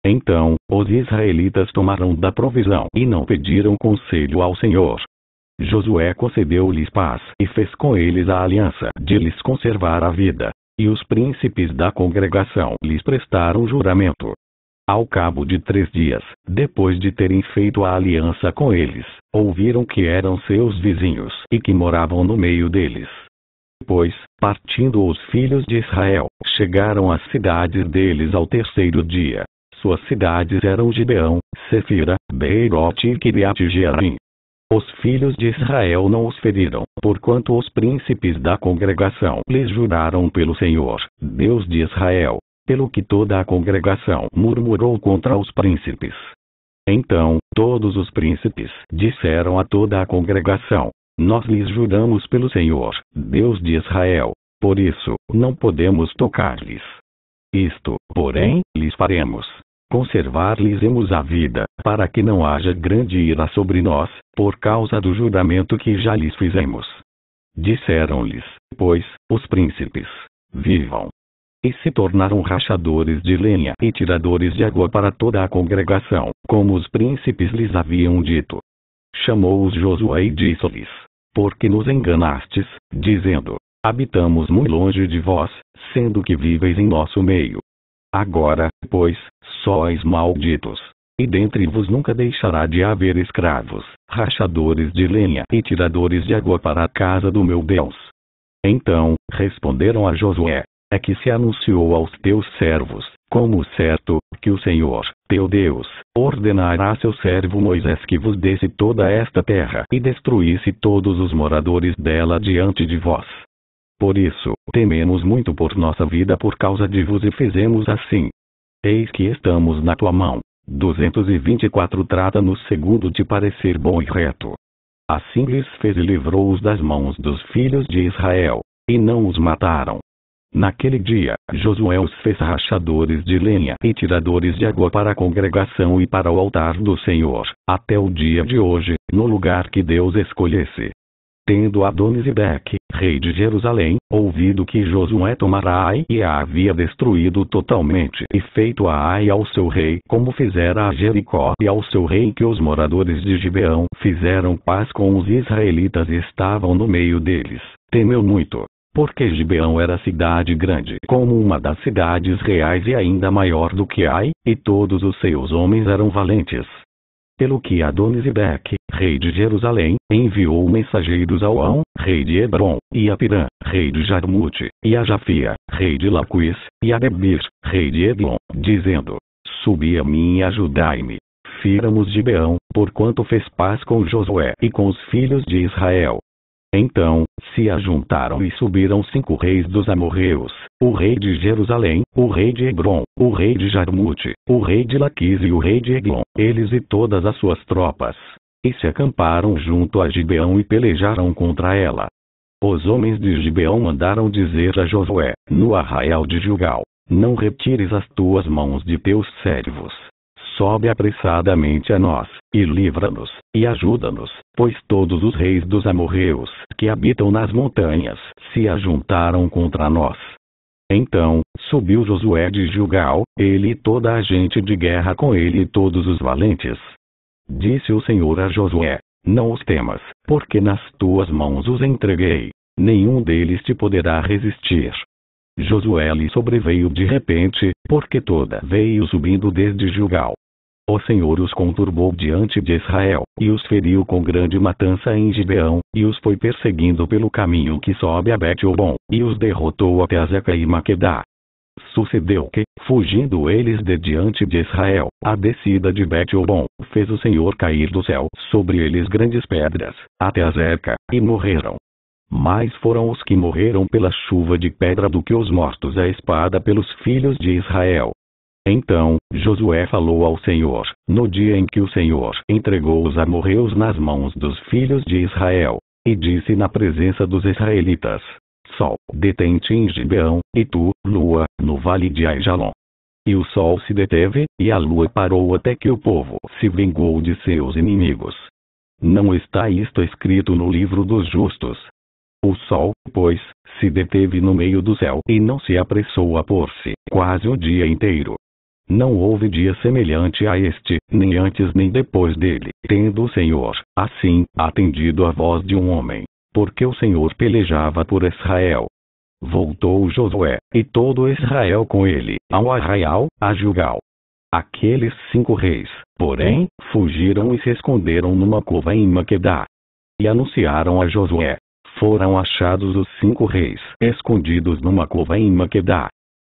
Então, os israelitas tomaram da provisão e não pediram conselho ao Senhor. Josué concedeu-lhes paz e fez com eles a aliança de lhes conservar a vida. E os príncipes da congregação lhes prestaram juramento. Ao cabo de 3 dias, depois de terem feito a aliança com eles, ouviram que eram seus vizinhos e que moravam no meio deles. Pois, partindo os filhos de Israel, chegaram às cidades deles ao 3º dia. Suas cidades eram Gibeão, Sefira, Beirote e Kiriat-Jearim. Os filhos de Israel não os feriram, porquanto os príncipes da congregação lhes juraram pelo Senhor, Deus de Israel. Pelo que toda a congregação murmurou contra os príncipes. Então, todos os príncipes disseram a toda a congregação: nós lhes juramos pelo Senhor, Deus de Israel, por isso, não podemos tocar-lhes. Isto, porém, lhes faremos: conservar-lhes-emos a vida, para que não haja grande ira sobre nós, por causa do juramento que já lhes fizemos. Disseram-lhes, pois, os príncipes: vivam. E se tornaram rachadores de lenha e tiradores de água para toda a congregação, como os príncipes lhes haviam dito. Chamou-os Josué e disse-lhes: por que nos enganastes, dizendo: habitamos muito longe de vós, sendo que viveis em nosso meio. Agora, pois, sois malditos. E dentre vos nunca deixará de haver escravos, rachadores de lenha e tiradores de água para a casa do meu Deus. Então, responderam a Josué: é que se anunciou aos teus servos, como certo, que o Senhor, teu Deus, ordenará a seu servo Moisés que vos desse toda esta terra e destruísse todos os moradores dela diante de vós. Por isso, tememos muito por nossa vida por causa de vos e fizemos assim. Eis que estamos na tua mão. 224 Trata-nos segundo te parecer bom e reto. Assim lhes fez e livrou-os das mãos dos filhos de Israel, e não os mataram. Naquele dia, Josué os fez rachadores de lenha e tiradores de água para a congregação e para o altar do Senhor, até o dia de hoje, no lugar que Deus escolhesse. Tendo Adonisedeque, rei de Jerusalém, ouvido que Josué tomara Ai e a havia destruído totalmente e feito a Ai ao seu rei como fizera a Jericó e ao seu rei, que os moradores de Gibeão fizeram paz com os israelitas e estavam no meio deles, temeu muito. Porque Gibeão era cidade grande como uma das cidades reais e ainda maior do que Ai, e todos os seus homens eram valentes. Pelo que Adonisedeque, rei de Jerusalém, enviou mensageiros a Oão, rei de Hebron, e a Pirã, rei de Jarmute, e a Jafia, rei de Laquis, e a Debir, rei de Eglon, dizendo: Subi a mim e ajudai-me. Firamos Gibeão, porquanto fez paz com Josué e com os filhos de Israel. Então, se ajuntaram e subiram 5 reis dos amorreus, o rei de Jerusalém, o rei de Hebron, o rei de Jarmute, o rei de Laquis e o rei de Eglon, eles e todas as suas tropas. E se acamparam junto a Gibeão e pelejaram contra ela. Os homens de Gibeão mandaram dizer a Josué, no arraial de Gilgal: Não retires as tuas mãos de teus servos. Sobe apressadamente a nós, e livra-nos, e ajuda-nos, pois todos os reis dos amorreus, que habitam nas montanhas, se ajuntaram contra nós. Então, subiu Josué de Gilgal, ele e toda a gente de guerra com ele e todos os valentes. Disse o Senhor a Josué: Não os temas, porque nas tuas mãos os entreguei. Nenhum deles te poderá resistir. Josué lhe sobreveio de repente, porque toda veio subindo desde Gilgal. O Senhor os conturbou diante de Israel, e os feriu com grande matança em Gibeão, e os foi perseguindo pelo caminho que sobe a Bet-Obom, e os derrotou até Azeca e Maquedá. Sucedeu que, fugindo eles de diante de Israel, a descida de Bet-Obom, fez o Senhor cair do céu sobre eles grandes pedras, até Azeca, e morreram. Mais foram os que morreram pela chuva de pedra do que os mortos à espada pelos filhos de Israel. Então, Josué falou ao Senhor, no dia em que o Senhor entregou os amorreus nas mãos dos filhos de Israel, e disse na presença dos israelitas: Sol, detém-te em Gibeão, e tu, lua, no vale de Aijalon. E o sol se deteve, e a lua parou até que o povo se vingou de seus inimigos. Não está isto escrito no livro dos justos? O sol, pois, se deteve no meio do céu e não se apressou a pôr-se, quase o dia inteiro. Não houve dia semelhante a este, nem antes nem depois dele, tendo o Senhor, assim, atendido a voz de um homem, porque o Senhor pelejava por Israel. Voltou Josué, e todo Israel com ele, ao arraial, a Gilgal. Aqueles 5 reis, porém, fugiram e se esconderam numa cova em Maquedá. E anunciaram a Josué: Foram achados os 5 reis, escondidos numa cova em Maquedá.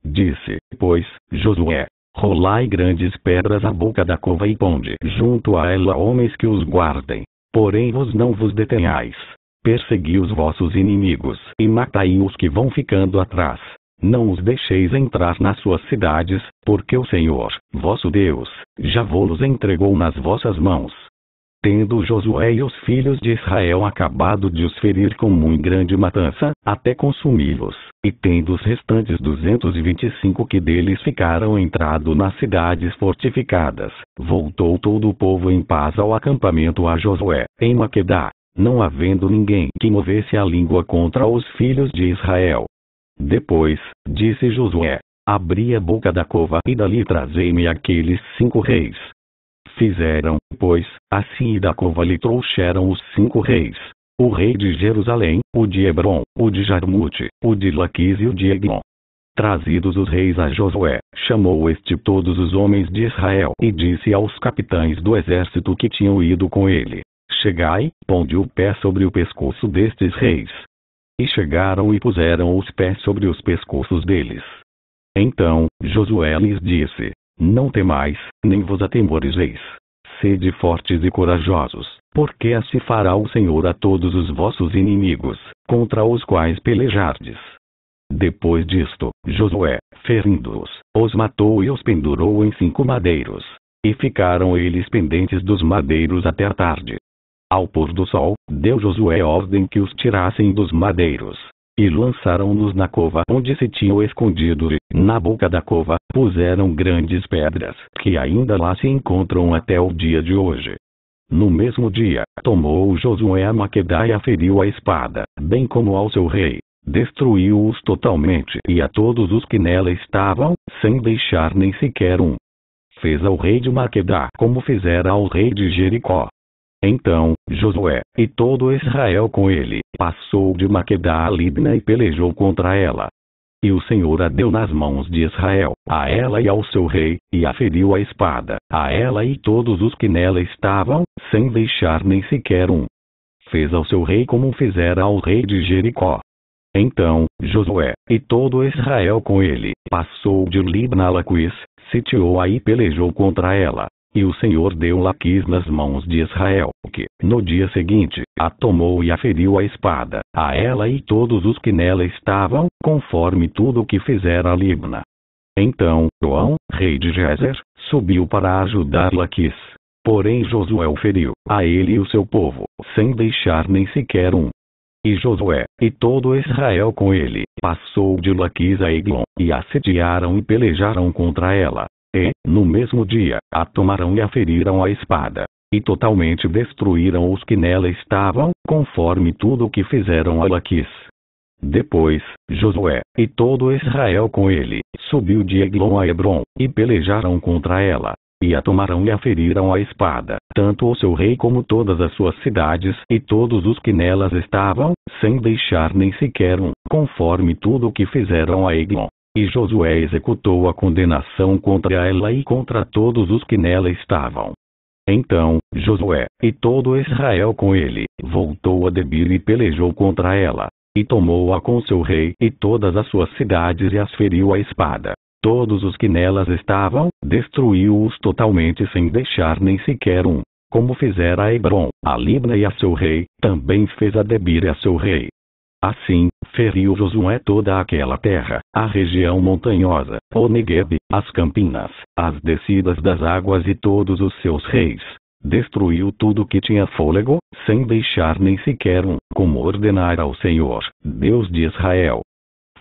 Disse, pois, Josué: Rolai grandes pedras à boca da cova e ponde junto a ela homens que os guardem. Porém vos não vos detenhais. Persegui os vossos inimigos e matai os que vão ficando atrás. Não os deixeis entrar nas suas cidades, porque o Senhor, vosso Deus, já vos entregou nas vossas mãos. Tendo Josué e os filhos de Israel acabado de os ferir com muito grande matança, até consumi-los, e tendo os restantes 225 que deles ficaram entrado nas cidades fortificadas, voltou todo o povo em paz ao acampamento a Josué, em Maquedá, não havendo ninguém que movesse a língua contra os filhos de Israel. Depois, disse Josué: Abri a boca da cova e dali trazei-me aqueles 5 reis. Fizeram, pois, assim, e da cova lhe trouxeram os 5 reis: o rei de Jerusalém, o de Hebron, o de Jarmute, o de Laquis e o de Eglon. Trazidos os reis a Josué, chamou este todos os homens de Israel e disse aos capitães do exército que tinham ido com ele: Chegai, ponde o pé sobre o pescoço destes reis. E chegaram e puseram os pés sobre os pescoços deles. Então, Josué lhes disse: Não temais, nem vos atemorizeis. Sede fortes e corajosos, porque assim fará o Senhor a todos os vossos inimigos, contra os quais pelejardes. Depois disto, Josué, ferindo-os, os matou e os pendurou em 5 madeiros. E ficaram eles pendentes dos madeiros até a tarde. Ao pôr do sol, deu Josué ordem que os tirassem dos madeiros. E lançaram-nos na cova onde se tinham escondido e, na boca da cova, puseram grandes pedras, que ainda lá se encontram até o dia de hoje. No mesmo dia, tomou Josué a Maquedá e a feriu a espada, bem como ao seu rei. Destruiu-os totalmente e a todos os que nela estavam, sem deixar nem sequer um. Fez ao rei de Maquedá como fizera ao rei de Jericó. Então, Josué, e todo Israel com ele, passou de Maquedá a Libna e pelejou contra ela. E o Senhor a deu nas mãos de Israel, a ela e ao seu rei, e a feriu a espada, a ela e todos os que nela estavam, sem deixar nem sequer um. Fez ao seu rei como fizera ao rei de Jericó. Então, Josué, e todo Israel com ele, passou de Libna a Laquis, sitiou a e pelejou contra ela. E o Senhor deu Laquis nas mãos de Israel, que, no dia seguinte, a tomou e a feriu a espada, a ela e todos os que nela estavam, conforme tudo o que fizera a Libna. Então, João, rei de Gezer, subiu para ajudar Laquis. Porém Josué o feriu, a ele e o seu povo, sem deixar nem sequer um. E Josué, e todo Israel com ele, passou de Laquis a Eglon, e a sitiaram e pelejaram contra ela. E, no mesmo dia, a tomaram e a feriram a espada. E totalmente destruíram os que nela estavam, conforme tudo o que fizeram a Laquis. Depois, Josué, e todo Israel com ele, subiu de Eglon a Hebron, e pelejaram contra ela. E a tomaram e a feriram a espada, tanto o seu rei como todas as suas cidades e todos os que nelas estavam, sem deixar nem sequer um, conforme tudo o que fizeram a Eglon. E Josué executou a condenação contra ela e contra todos os que nela estavam. Então, Josué, e todo Israel com ele, voltou a Debir e pelejou contra ela. E tomou-a com seu rei e todas as suas cidades e as feriu a espada. Todos os que nelas estavam, destruiu-os totalmente sem deixar nem sequer um. Como fizera a Hebron, a Libna e a seu rei, também fez a Debir e a seu rei. Assim, feriu Josué toda aquela terra, a região montanhosa, o Negueb, as campinas, as descidas das águas e todos os seus reis. Destruiu tudo que tinha fôlego, sem deixar nem sequer um, como ordenara o Senhor, Deus de Israel.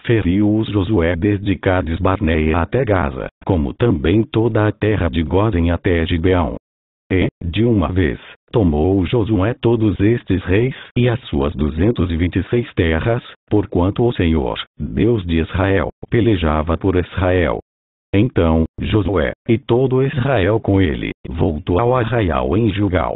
Feriu-os Josué desde Cades Barneia até Gaza, como também toda a terra de Gósen até Gibeão. E, de uma vez, tomou Josué todos estes reis e as suas 226 terras, porquanto o Senhor, Deus de Israel, pelejava por Israel. Então, Josué, e todo Israel com ele, voltou ao arraial em Gilgal.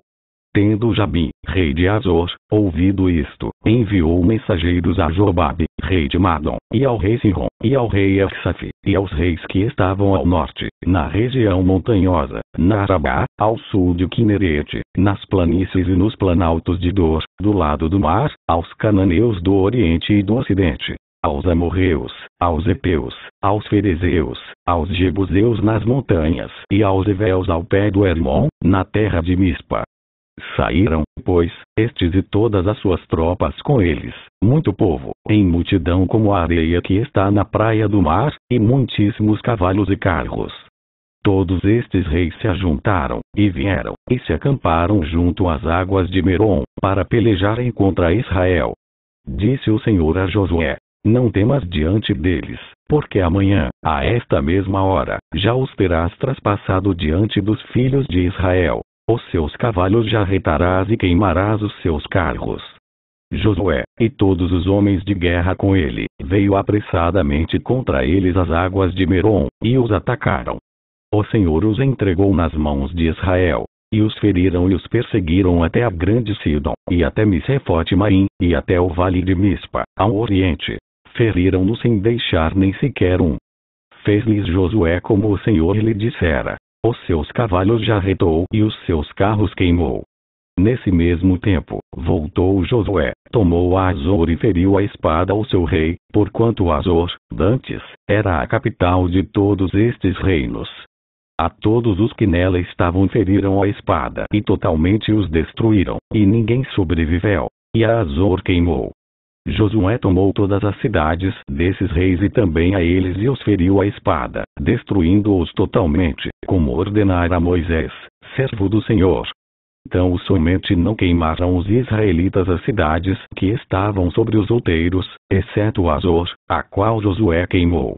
Tendo Jabim, rei de Azor, ouvido isto, enviou mensageiros a Jobabe, rei de Madom, e ao rei Sihon, e ao rei Arsaf, e aos reis que estavam ao norte, na região montanhosa, na Arabá, ao sul de Quinerete, nas planícies e nos planaltos de Dor, do lado do mar, aos cananeus do oriente e do ocidente, aos amorreus, aos hepeus, aos ferezeus, aos jebuseus nas montanhas, e aos heveus ao pé do Hermon, na terra de Mispa. Saíram, pois, estes e todas as suas tropas com eles, muito povo, em multidão como a areia que está na praia do mar, e muitíssimos cavalos e carros. Todos estes reis se ajuntaram, e vieram, e se acamparam junto às águas de Merom, para pelejarem contra Israel. Disse o Senhor a Josué: não temas diante deles, porque amanhã, a esta mesma hora, já os terás traspassado diante dos filhos de Israel. Os seus cavalos jarretarás e queimarás os seus carros. Josué, e todos os homens de guerra com ele, veio apressadamente contra eles às águas de Merom, e os atacaram. O Senhor os entregou nas mãos de Israel, e os feriram e os perseguiram até a grande Sidom, e até Misefote-Maim, e até o vale de Mispa, ao oriente. Feriram-nos sem deixar nem sequer um. Fez-lhes Josué como o Senhor lhe dissera. Os seus cavalos jarretou e os seus carros queimou. Nesse mesmo tempo, voltou Josué, tomou a Azor e feriu a espada ao seu rei, porquanto Azor, dantes, era a capital de todos estes reinos. A todos os que nela estavam feriram a espada e totalmente os destruíram, e ninguém sobreviveu, e a Azor queimou. Josué tomou todas as cidades desses reis e também a eles e os feriu a espada, destruindo-os totalmente, como ordenara Moisés, servo do Senhor. Então somente não queimaram os israelitas as cidades que estavam sobre os outeiros, exceto Azor, a qual Josué queimou.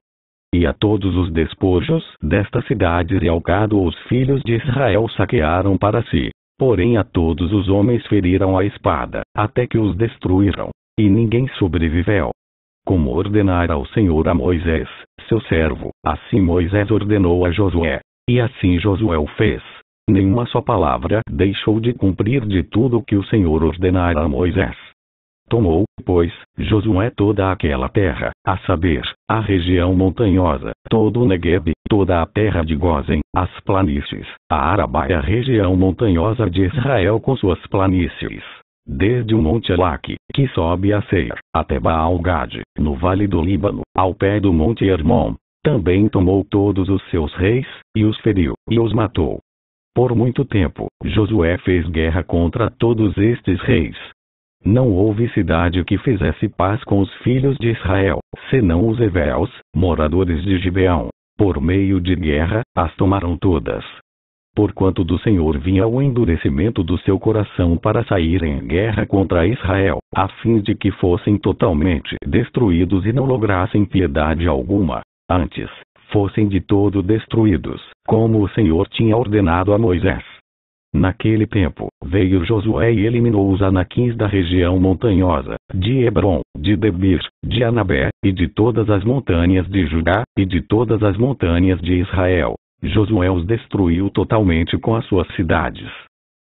E a todos os despojos destas cidades e ao gado os filhos de Israel saquearam para si. Porém a todos os homens feriram a espada, até que os destruíram, e ninguém sobreviveu. Como ordenara o Senhor a Moisés, seu servo, assim Moisés ordenou a Josué, e assim Josué o fez. Nenhuma só palavra deixou de cumprir de tudo o que o Senhor ordenara a Moisés. Tomou, pois, Josué toda aquela terra, a saber, a região montanhosa, todo o Negueb, toda a terra de Gósen, as planícies, a Arabá e a região montanhosa de Israel com suas planícies. Desde o monte Elaque, que sobe a Seir, até Baal-Gade, no vale do Líbano, ao pé do monte Hermon. Também tomou todos os seus reis, e os feriu, e os matou. Por muito tempo, Josué fez guerra contra todos estes reis. Não houve cidade que fizesse paz com os filhos de Israel, senão os heveus, moradores de Gibeão. Por meio de guerra, as tomaram todas. Porquanto do Senhor vinha o endurecimento do seu coração para sair em guerra contra Israel, a fim de que fossem totalmente destruídos e não lograssem piedade alguma. Antes, fossem de todo destruídos, como o Senhor tinha ordenado a Moisés. Naquele tempo, veio Josué e eliminou os anaquins da região montanhosa, de Hebron, de Debir, de Anabé, e de todas as montanhas de Judá, e de todas as montanhas de Israel. Josué os destruiu totalmente com as suas cidades.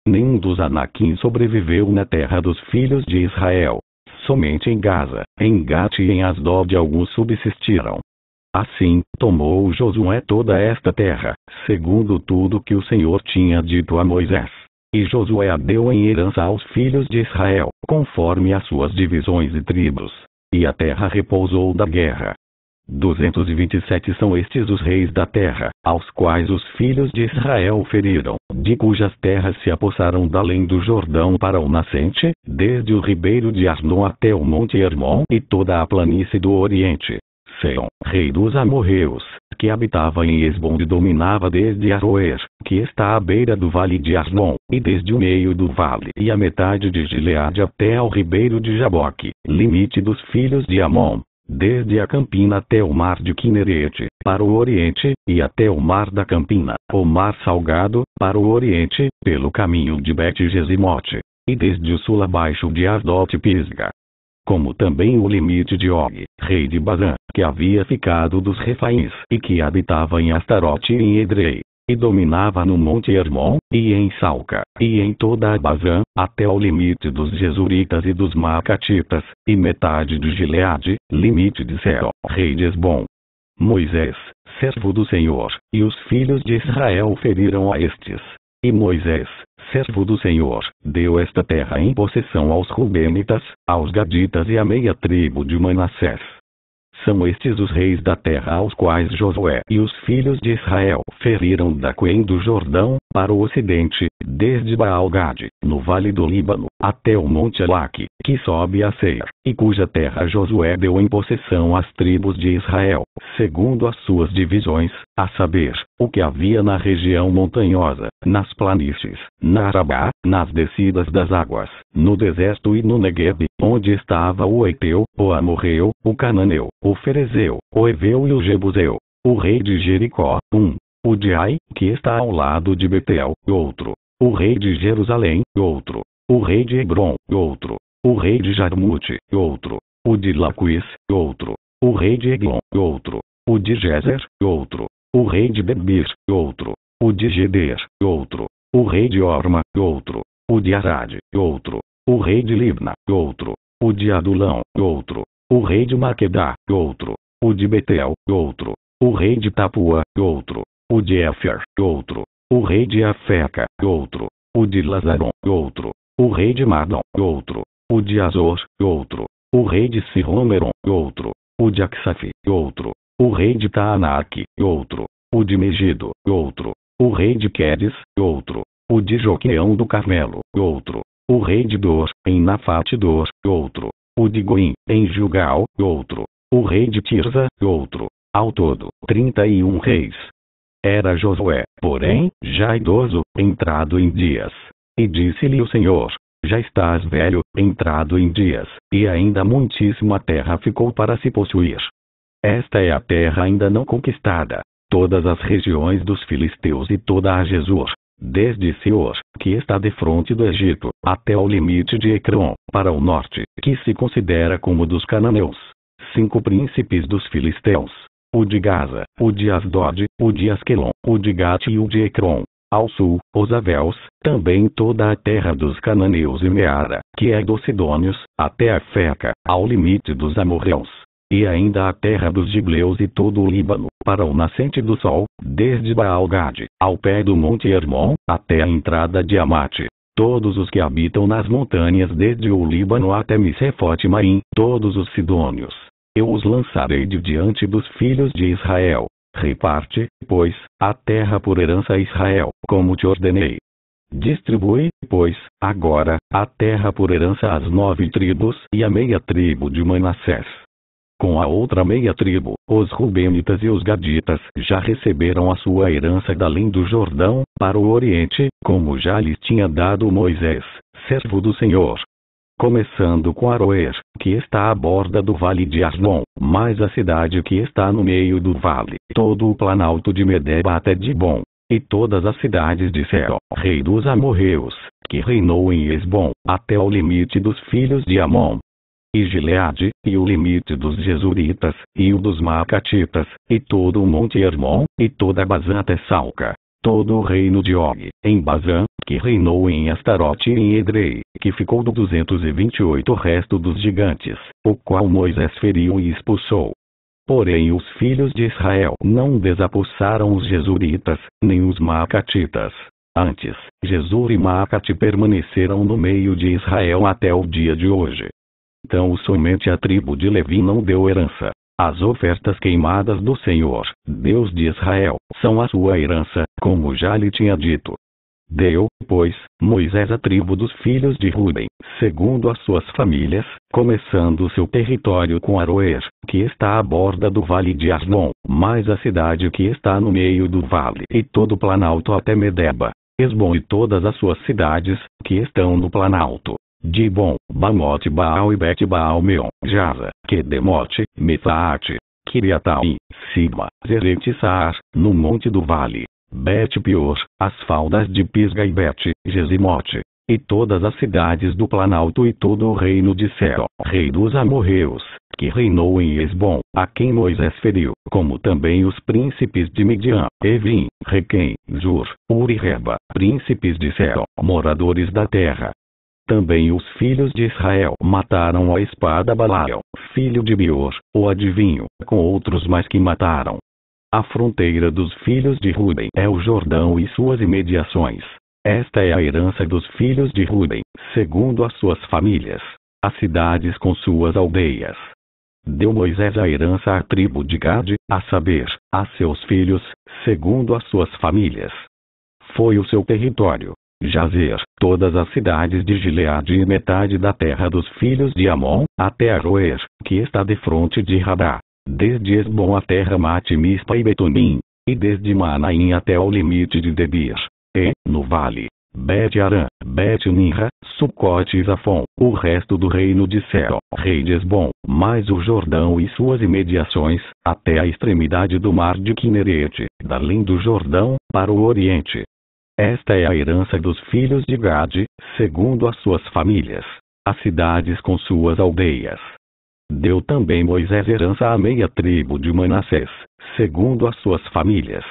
Nenhum dos anaquins sobreviveu na terra dos filhos de Israel. Somente em Gaza, em Gate e em Asdod alguns subsistiram. Assim, tomou Josué toda esta terra, segundo tudo que o Senhor tinha dito a Moisés. E Josué a deu em herança aos filhos de Israel, conforme as suas divisões e tribos. E a terra repousou da guerra. 227 são estes os reis da terra, aos quais os filhos de Israel feriram, de cujas terras se apossaram da além do Jordão para o nascente, desde o ribeiro de Arnon até o monte Hermon e toda a planície do Oriente. Seom, rei dos amorreus, que habitava em Esbom e dominava desde Aroer, que está à beira do vale de Arnon, e desde o meio do vale e a metade de Gileade até ao ribeiro de Jaboque, limite dos filhos de Amon. Desde a campina até o mar de Quinerete, para o oriente, e até o mar da campina, o mar salgado, para o oriente, pelo caminho de Bet-Gesimote, e desde o sul abaixo de Asdot-Pisga. Como também o limite de Og, rei de Bazã, que havia ficado dos Refaíns, e que habitava em Astarote e em Edrei, e dominava no monte Hermon, e em Salca, e em toda a Bazã, até ao limite dos Jesuritas e dos Macatitas, e metade de Gileade, limite de Seo, rei de Esbom. Moisés, servo do Senhor, e os filhos de Israel feriram a estes. E Moisés, servo do Senhor, deu esta terra em possessão aos Rubenitas, aos Gaditas e à meia tribo de Manassés. São estes os reis da terra aos quais Josué e os filhos de Israel feriram da Quém do Jordão, para o ocidente, desde Baal-Gade, no vale do Líbano, até o monte Elaque, que sobe a Seir, e cuja terra Josué deu em possessão às tribos de Israel, segundo as suas divisões, a saber, o que havia na região montanhosa, nas planícies, na Arabá, nas descidas das águas, no deserto e no Negueb, onde estava o Eteu, o Amorreu, o Cananeu, o Ferezeu, o Eveu e o Jebuseu, o rei de Jericó, o de Ai, que está ao lado de Betel, outro, o rei de Jerusalém, outro, o rei de Hebron, outro, o rei de Jarmute, outro, o de Laquis, outro, o rei de Eglon, outro, o de Gezer, outro, o rei de Debir, outro, o de Geder, outro, o rei de Orma, outro, o de Arad, outro, o rei de Libna, outro, o de Adulão, outro, o rei de Maquedá, outro, o de Betel, outro, o rei de Tapua, outro, o de Éfer, outro, o rei de Afeca, outro, o de Lazaron, outro, o rei de Madon, outro, o de Azor, outro, o rei de Sirromeron, outro, o de Aksaf, outro, o rei de Taanac, outro, o de Megido, outro, o rei de Quedes, outro, o de Joqueão do Carmelo, outro, o rei de Dor, em Nafate-Dor, outro, o de Goim, em Gilgal, outro, o rei de Tirza, outro, ao todo, 31 reis. Era Josué, porém, já idoso, entrado em dias. E disse-lhe o Senhor: já estás velho, entrado em dias, e ainda muitíssima terra ficou para se possuir. Esta é a terra ainda não conquistada, todas as regiões dos filisteus e toda a Jesur, desde Seor, que está defronte do Egito, até o limite de Ecrón, para o norte, que se considera como dos cananeus. 5 príncipes dos filisteus: o de Gaza, o de Asdod, o de Asquelon, o de Gate e o de Ecrón. Ao sul, os Avéus, também toda a terra dos cananeus e Meara, que é dos Sidônios, até a Feca, ao limite dos amorreus. E ainda a terra dos Gibleus e todo o Líbano, para o nascente do sol, desde Baal-Gade, ao pé do monte Hermon, até a entrada de Amate. Todos os que habitam nas montanhas desde o Líbano até Misrefote-Maim, todos os Sidônios. Eu os lançarei de diante dos filhos de Israel. Reparte, pois, a terra por herança a Israel, como te ordenei. Distribui, pois, agora, a terra por herança às 9 tribos e a meia tribo de Manassés. Com a outra meia tribo, os Rubenitas e os Gaditas já receberam a sua herança da além do Jordão, para o oriente, como já lhes tinha dado Moisés, servo do Senhor. Começando com Aroer, que está à borda do vale de Arnon, mais a cidade que está no meio do vale, todo o planalto de Medeba até Dibon, e todas as cidades de Seo, rei dos amorreus, que reinou em Esbom, até o limite dos filhos de Amon. E Gileade, e o limite dos Jesuritas, e o dos Maacatitas, e todo o monte Hermon, e toda Bazã até Salca. Todo o reino de Og, em Bazã, que reinou em Astarote e em Edrei, que ficou do 228 resto dos gigantes, o qual Moisés feriu e expulsou. Porém os filhos de Israel não desapossaram os Jesuritas, nem os Maacatitas. Antes, Jesur e Maacate permaneceram no meio de Israel até o dia de hoje. Então somente a tribo de Levi não deu herança. As ofertas queimadas do Senhor, Deus de Israel, são a sua herança, como já lhe tinha dito. Deu, pois, Moisés a tribo dos filhos de Ruben, segundo as suas famílias, começando o seu território com Aroer, que está à borda do vale de Arnon, mais a cidade que está no meio do vale e todo o planalto até Medeba, Esbom e todas as suas cidades, que estão no planalto. Dibon, Bamote Baal e Bet-Baal-Meon, Jaza, Quedemote, Mefaate, Kiriataim, Sigma, Zerete-Saar, no monte do vale, Bet-Pior, as faldas de Pisga e Bet-Gesimote, e todas as cidades do planalto e todo o reino de Seo, rei dos amorreus, que reinou em Esbom, a quem Moisés feriu, como também os príncipes de Midian, Evim, Requem, Zur, Uri e Reba, príncipes de Seo, moradores da terra. Também os filhos de Israel mataram a espada Balael, filho de Beor, o adivinho, com outros mais que mataram. A fronteira dos filhos de Ruben é o Jordão e suas imediações. Esta é a herança dos filhos de Ruben, segundo as suas famílias, as cidades com suas aldeias. Deu Moisés a herança à tribo de Gade, a saber, a seus filhos, segundo as suas famílias. Foi o seu território. Jazer, todas as cidades de Gileade e metade da terra dos filhos de Amon, até Aroer, que está defronte de Rabá, desde Esbom até Ramate Mispa e Betonim, e desde Manaim até o limite de Debir, e, no vale, Bet-Arã, Bet-Ninra, Sucote e Zafon, o resto do reino de Seo, rei de Esbom, mais o Jordão e suas imediações, até a extremidade do mar de Quinerete, da além do Jordão, para o oriente. Esta é a herança dos filhos de Gade, segundo as suas famílias, as cidades com suas aldeias. Deu também Moisés herança à meia tribo de Manassés, segundo as suas famílias.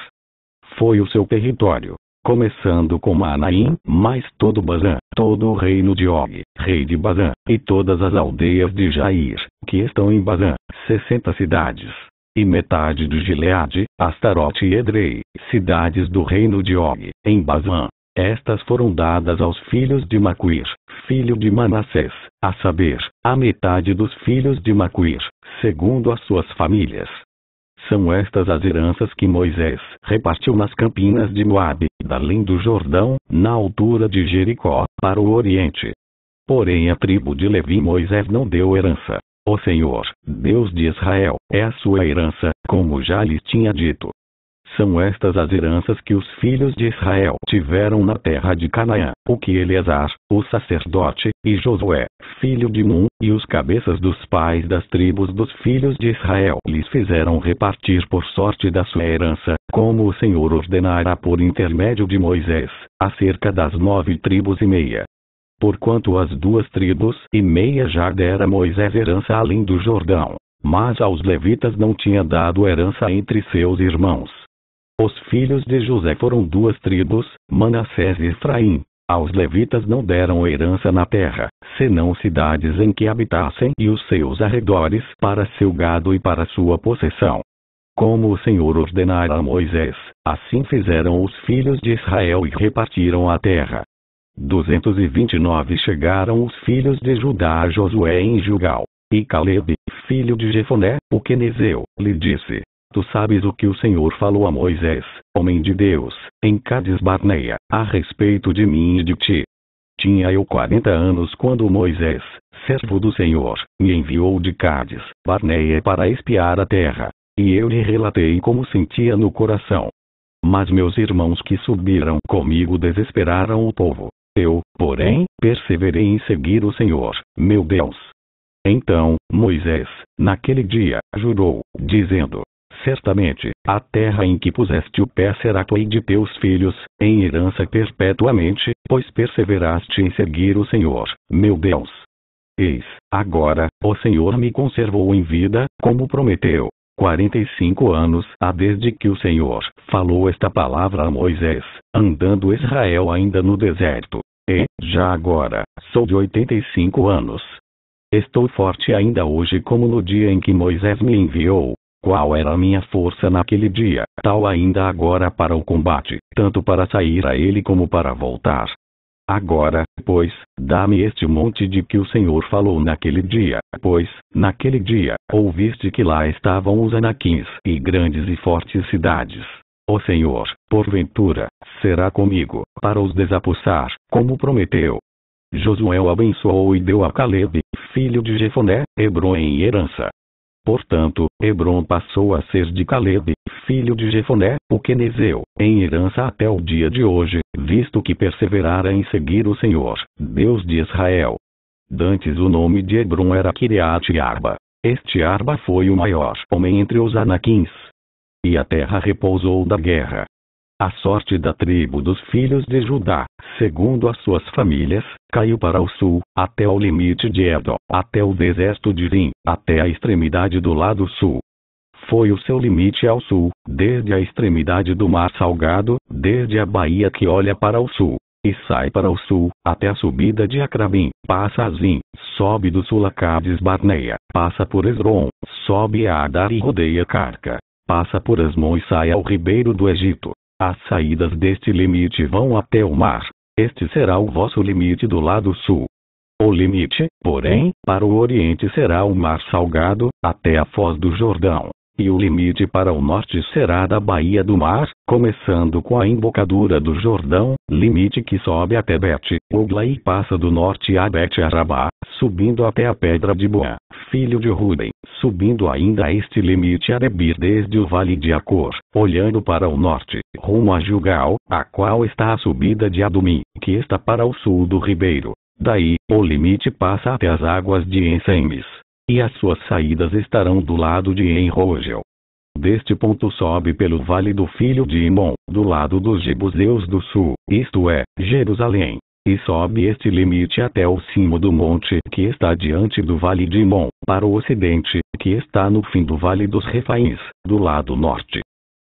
Foi o seu território, começando com Manaim, mais todo Bazã, todo o reino de Og, rei de Bazã, e todas as aldeias de Jair, que estão em Bazã, 60 cidades. E metade de Gileade, Astarote e Edrei, cidades do reino de Og, em Bazã. Estas foram dadas aos filhos de Maquir, filho de Manassés, a saber, a metade dos filhos de Maquir, segundo as suas famílias. São estas as heranças que Moisés repartiu nas campinas de Moabe, da além do Jordão, na altura de Jericó, para o oriente. Porém a tribo de Levi Moisés não deu herança. O Senhor, Deus de Israel, é a sua herança, como já lhes tinha dito. São estas as heranças que os filhos de Israel tiveram na terra de Canaã, o que Eleazar, o sacerdote, e Josué, filho de Num, e os cabeças dos pais das tribos dos filhos de Israel lhes fizeram repartir por sorte da sua herança, como o Senhor ordenara por intermédio de Moisés, acerca das 9,5 tribos. Porquanto as 2,5 tribos já dera Moisés herança além do Jordão, mas aos levitas não tinha dado herança entre seus irmãos. Os filhos de José foram 2 tribos, Manassés e Efraim. Aos levitas não deram herança na terra, senão cidades em que habitassem e os seus arredores para seu gado e para sua possessão. Como o Senhor ordenara a Moisés, assim fizeram os filhos de Israel e repartiram a terra. 229 chegaram os filhos de Judá a Josué em Gilgal, e Calebe, filho de Jefoné, o quenezeu, lhe disse: Tu sabes o que o Senhor falou a Moisés, homem de Deus, em Cades Barneia, a respeito de mim e de ti. Tinha eu 40 anos quando Moisés, servo do Senhor, me enviou de Cades Barneia para espiar a terra, e eu lhe relatei como sentia no coração. Mas meus irmãos que subiram comigo desesperaram o povo. Eu, porém, perseverei em seguir o Senhor, meu Deus. Então, Moisés, naquele dia, jurou, dizendo: Certamente, a terra em que puseste o pé será tua e de teus filhos, em herança perpetuamente, pois perseveraste em seguir o Senhor, meu Deus. Eis, agora, o Senhor me conservou em vida, como prometeu. 45 anos há desde que o Senhor falou esta palavra a Moisés, andando Israel ainda no deserto. E, já agora, sou de 85 anos. Estou forte ainda hoje como no dia em que Moisés me enviou. Qual era a minha força naquele dia, tal ainda agora para o combate, tanto para sair a ele como para voltar. Agora, pois, dá-me este monte de que o Senhor falou naquele dia, pois, naquele dia, ouviste que lá estavam os anaquins e grandes e fortes cidades. O Senhor, porventura, será comigo, para os desapossar, como prometeu. Josué o abençoou e deu a Calebe, filho de Jefoné, Hebrom em herança. Portanto, Hebrom passou a ser de Calebe, filho de Jefoné, o quenezeu, em herança até o dia de hoje, visto que perseverara em seguir o Senhor, Deus de Israel. Dantes o nome de Hebrom era Kiriat-Arba. Este Arba foi o maior homem entre os anaquins. E a terra repousou da guerra. A sorte da tribo dos filhos de Judá, segundo as suas famílias, caiu para o sul, até o limite de Edom, até o deserto de Zim, até a extremidade do lado sul. Foi o seu limite ao sul, desde a extremidade do mar Salgado, desde a baía que olha para o sul, e sai para o sul, até a subida de Acrabim, passa a Zim, sobe do sul a Cades Barneia, passa por Esrom, sobe a Adar e rodeia Carca, passa por Asmon e sai ao ribeiro do Egito. As saídas deste limite vão até o mar. Este será o vosso limite do lado sul. O limite, porém, para o oriente será o mar Salgado, até a foz do Jordão. E o limite para o norte será da baía do mar, começando com a embocadura do Jordão, limite que sobe até Bet-Ogla e passa do norte a Bet-Arabá, subindo até a pedra de Boa, filho de Ruben, subindo ainda a este limite a Debir desde o vale de Acor, olhando para o norte, rumo a Gilgal, a qual está a subida de Adumim, que está para o sul do ribeiro. Daí, o limite passa até as águas de Ensemes. E as suas saídas estarão do lado de Enrogel. Deste ponto sobe pelo vale do filho de Imon, do lado dos Jebuseus do sul, isto é, Jerusalém. E sobe este limite até o cimo do monte que está diante do vale de Imon, para o ocidente, que está no fim do vale dos Refaíns, do lado norte.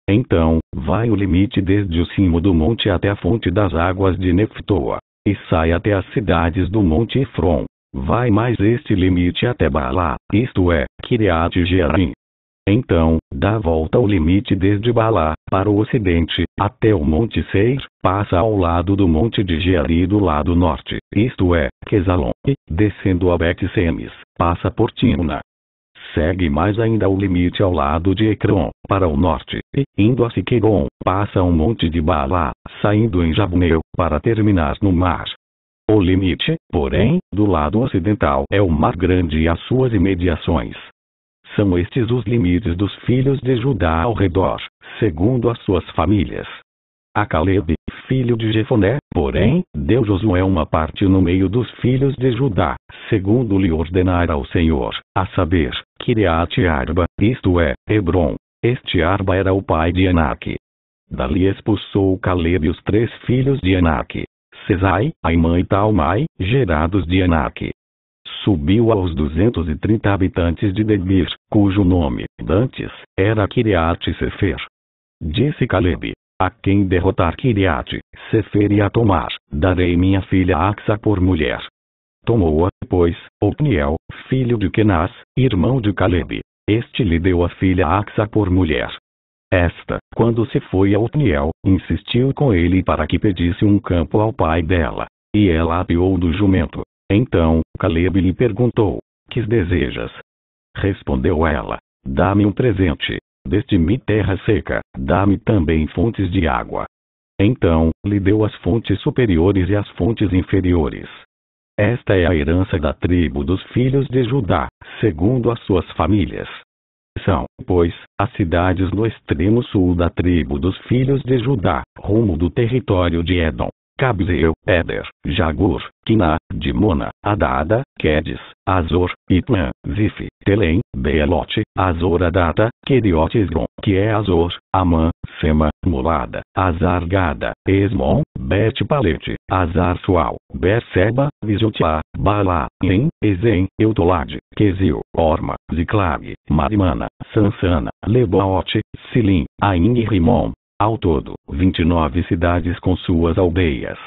Então, vai o limite desde o cimo do monte até a fonte das águas de Neftoa, e sai até as cidades do monte Efron. Vai mais este limite até Baalá, isto é, Kiriat-Jearim. Então, dá volta o limite desde Baalá, para o ocidente, até o monte Seir, passa ao lado do monte de Jeari do lado norte, isto é, Quesalon, e, descendo a Bet-Semes, passa por Timna. Segue mais ainda o limite ao lado de Ecrom, para o norte, e, indo a Siqueron, passa o monte de Baalá, saindo em Jabneu, para terminar no mar. O limite, porém, do lado ocidental é o Mar Grande e as suas imediações. São estes os limites dos filhos de Judá ao redor, segundo as suas famílias. A Calebe, filho de Jefoné, porém, deu Josué uma parte no meio dos filhos de Judá, segundo lhe ordenara o Senhor, a saber, Quiriate-Arba, isto é, Hebrom. Este Arba era o pai de Enaque. Dali expulsou Calebe os 3 filhos de Enaque, Sesai, Aimã e Talmai, gerados de Enaque. Subiu aos 230 habitantes de Debir, cujo nome, dantes, era Quiriate-Sefer. Disse Calebe: a quem derrotar Quiriate-Sefer e a tomar, darei minha filha Axa por mulher. Tomou-a, pois, Otniel, filho de Kenaz, irmão de Calebe. Este lhe deu a filha Axa por mulher. Esta, quando se foi a Otniel, insistiu com ele para que pedisse um campo ao pai dela. E ela apeou do jumento. Então, Calebe lhe perguntou: que desejas? Respondeu ela: dá-me um presente. Deste-me terra seca, dá-me também fontes de água. Então, lhe deu as fontes superiores e as fontes inferiores. Esta é a herança da tribo dos filhos de Judá, segundo as suas famílias. São, pois, as cidades no extremo sul da tribo dos filhos de Judá, rumo do território de Edom: Cabzeu, Éder, Jagur, Quiná, Dimona, Adada, Quedes, Azor, Itlã, Zif, Telém, Bealote, Azoradata, Queriote-Esbron, que é Azor, Amã, Sema, Molada, Azargada, Esmon, Bet-Palete, Azar-Sual, Berseba, Vijotiá, Balá, En, Ezem, Eutolade, Quesil, Orma, Ziclag, Marimana, Sansana, Lebote, Silim, Ain e Rimon. Ao todo, 29 cidades com suas aldeias.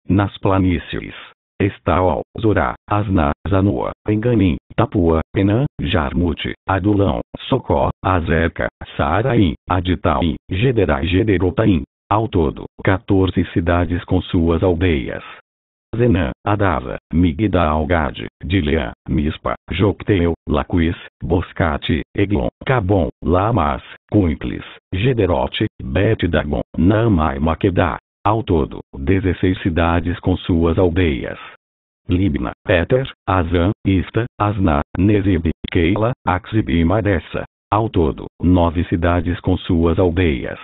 Nas planícies: Estaol, Zorá, Asná, Zanoa, Enganim, Tapua, Enã, Jarmute, Adulão, Socó, Azeca, Saaraim, Aditaim, Gederá e Gederotaim. Ao todo, 14 cidades com suas aldeias. Zenã, Adava, Migdal-Gade, Dileã, Mispa, Jocteu, Laquis, Boscate, Eglon, Cabom, Lamas, Cuintlis, Gederote, Bet-Dagon, Naamá e Maquedá. Ao todo, 16 cidades com suas aldeias. Libna, Éter, Azã, Ista, Asná, Nezib, Keila, Axib e Maressa. Ao todo, 9 cidades com suas aldeias.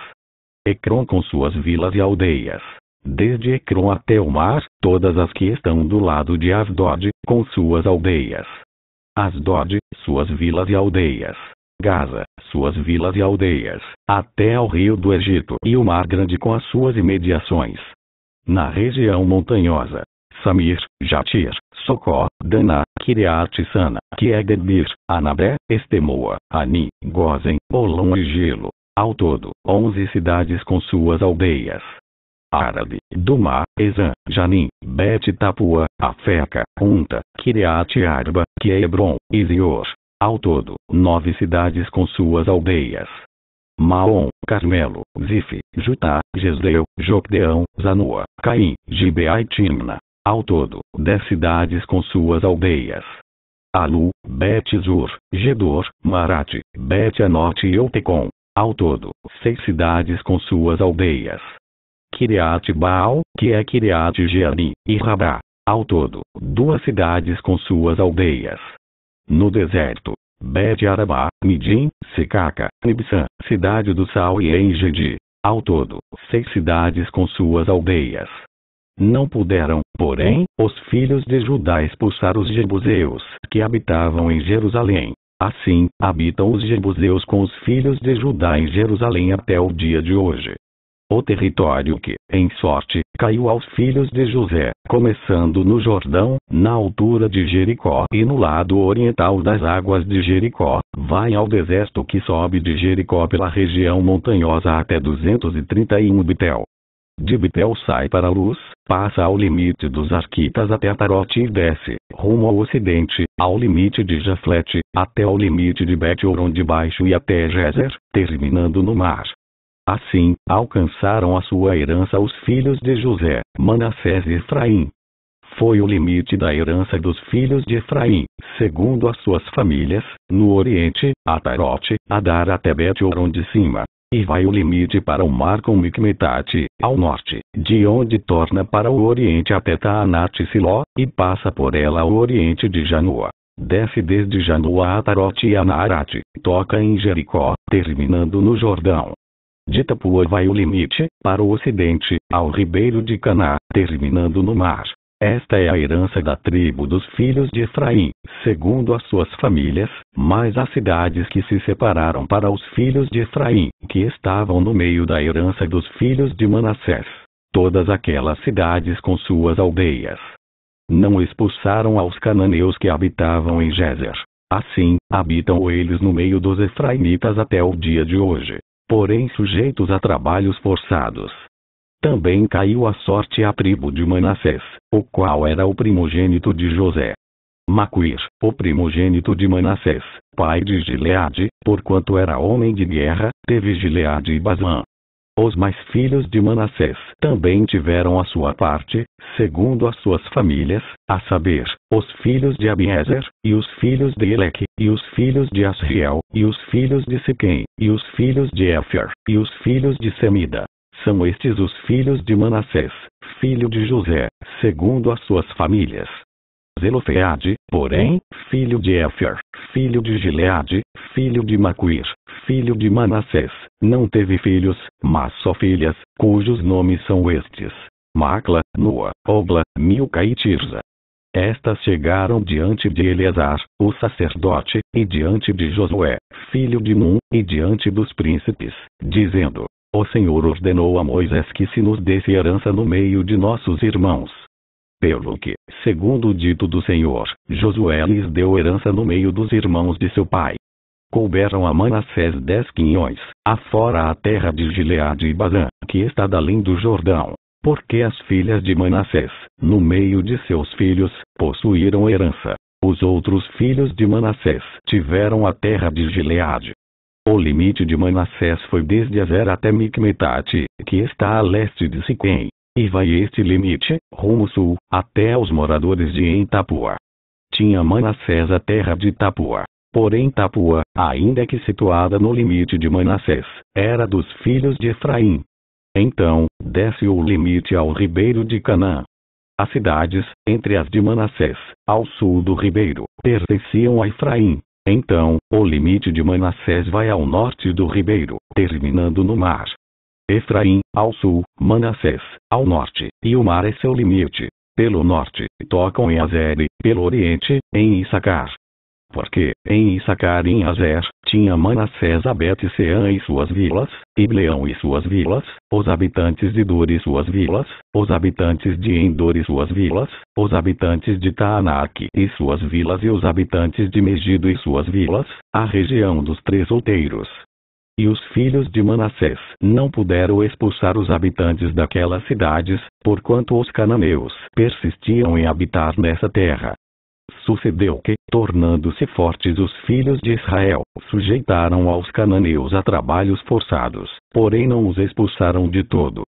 Ecrom com suas vilas e aldeias. Desde Ecrom até o mar, todas as que estão do lado de Asdod, com suas aldeias. Asdod, suas vilas e aldeias. Gaza, suas vilas e aldeias, até ao rio do Egito e o mar grande com as suas imediações. Na região montanhosa: Samir, Jatir, Socó, Daná, Quiriate-Sana, que é Debir, Anabé, Estemoa, Ani, Gozen, Olom e Gelo. Ao todo, 11 cidades com suas aldeias. Árabe, Dumá, Ezã, Janim, Bet-Tapua, Afeca, Unta, Quiriate-Arba, que é Hebrom, e Zior. Ao todo, 9 cidades com suas aldeias. Maom, Carmelo, Zif, Jutá, Jezreel, Jocdeão, Zanoa, Caim, Gibeá e Timna. Ao todo, 10 cidades com suas aldeias. Alu, Bet-Zur, Gedor, Marate, Bet-Anote e Eutecom. Ao todo, 6 cidades com suas aldeias. Quiriate-Baal, que é Quiriate-Jearim, e Rabá. Ao todo, 2 cidades com suas aldeias. No deserto: Bet-Arabá, Midim, Secaca, Nibsã, cidade do Sal e Engedi. Ao todo, 6 cidades com suas aldeias. Não puderam, porém, os filhos de Judá expulsar os jebuseus, que habitavam em Jerusalém. Assim, habitam os jebuseus com os filhos de Judá em Jerusalém até o dia de hoje. O território que, em sorte, caiu aos filhos de José, começando no Jordão, na altura de Jericó e no lado oriental das águas de Jericó, vai ao deserto que sobe de Jericó pela região montanhosa até 231 Betel. De Betel sai para Luz, passa ao limite dos Arquitas até Atarote e desce, rumo ao ocidente, ao limite de Jaflete, até ao limite de Bet-Horon de Baixo e até Gezer, terminando no mar. Assim, alcançaram a sua herança os filhos de José, Manassés e Efraim. Foi o limite da herança dos filhos de Efraim, segundo as suas famílias, no oriente, Atarote, Adar até Bet-Horon de cima. E vai o limite para o mar com Micmetate, ao norte, de onde torna para o oriente até Taanate Siló, e passa por ela ao oriente de Janoa. Desce desde Janoa a Atarote e Anaarate, toca em Jericó, terminando no Jordão. De Tapua vai o limite, para o ocidente, ao ribeiro de Caná, terminando no mar. Esta é a herança da tribo dos filhos de Efraim, segundo as suas famílias, mais as cidades que se separaram para os filhos de Efraim, que estavam no meio da herança dos filhos de Manassés. Todas aquelas cidades com suas aldeias. Não expulsaram aos cananeus que habitavam em Gézer. Assim, habitam eles no meio dos efraimitas até o dia de hoje, porém sujeitos a trabalhos forçados. Também caiu a sorte à tribo de Manassés, o qual era o primogênito de José. Maquir, o primogênito de Manassés, pai de Gileade, porquanto era homem de guerra, teve Gileade e Basã. Os mais filhos de Manassés também tiveram a sua parte, segundo as suas famílias, a saber, os filhos de Abiezer, e os filhos de Eleque, e os filhos de Asriel, e os filhos de Siquém, e os filhos de Éfer, e os filhos de Semida. São estes os filhos de Manassés, filho de José, segundo as suas famílias. Zelofeade, porém, filho de Éfer, filho de Gileade, filho de Maquir, filho de Manassés, não teve filhos, mas só filhas, cujos nomes são estes: Macla, Noa, Ogla, Milca e Tirza. Estas chegaram diante de Eleazar, o sacerdote, e diante de Josué, filho de Num, e diante dos príncipes, dizendo: O Senhor ordenou a Moisés que se nos desse herança no meio de nossos irmãos. Pelo que, segundo o dito do Senhor, Josué lhes deu herança no meio dos irmãos de seu pai. Couberam a Manassés 10 quinhões, afora a terra de Gileade e Basã, que está além do Jordão, porque as filhas de Manassés, no meio de seus filhos, possuíram herança. Os outros filhos de Manassés tiveram a terra de Gileade. O limite de Manassés foi desde Azer até Micmetate, que está a leste de Siquém, e vai este limite, rumo sul, até aos moradores de Tapua. Tinha Manassés a terra de Tapua. Porém Tapua, ainda que situada no limite de Manassés, era dos filhos de Efraim. Então, desce o limite ao ribeiro de Canaã. As cidades, entre as de Manassés, ao sul do ribeiro, pertenciam a Efraim. Então, o limite de Manassés vai ao norte do ribeiro, terminando no mar. Efraim, ao sul, Manassés, ao norte, e o mar é seu limite. Pelo norte, tocam em Azer, pelo oriente, em Issacar. Porque, em Issacar e em Azer, tinha Manassés a Bet-Seã e suas vilas, Ibleão e suas vilas, os habitantes de Dor e suas vilas, os habitantes de Endor e suas vilas, os habitantes de Taanac e suas vilas e os habitantes de Megido e suas vilas, a região dos 3 outeiros. E os filhos de Manassés não puderam expulsar os habitantes daquelas cidades, porquanto os cananeus persistiam em habitar nessa terra. Sucedeu que, tornando-se fortes os filhos de Israel, sujeitaram aos cananeus a trabalhos forçados, porém não os expulsaram de todo.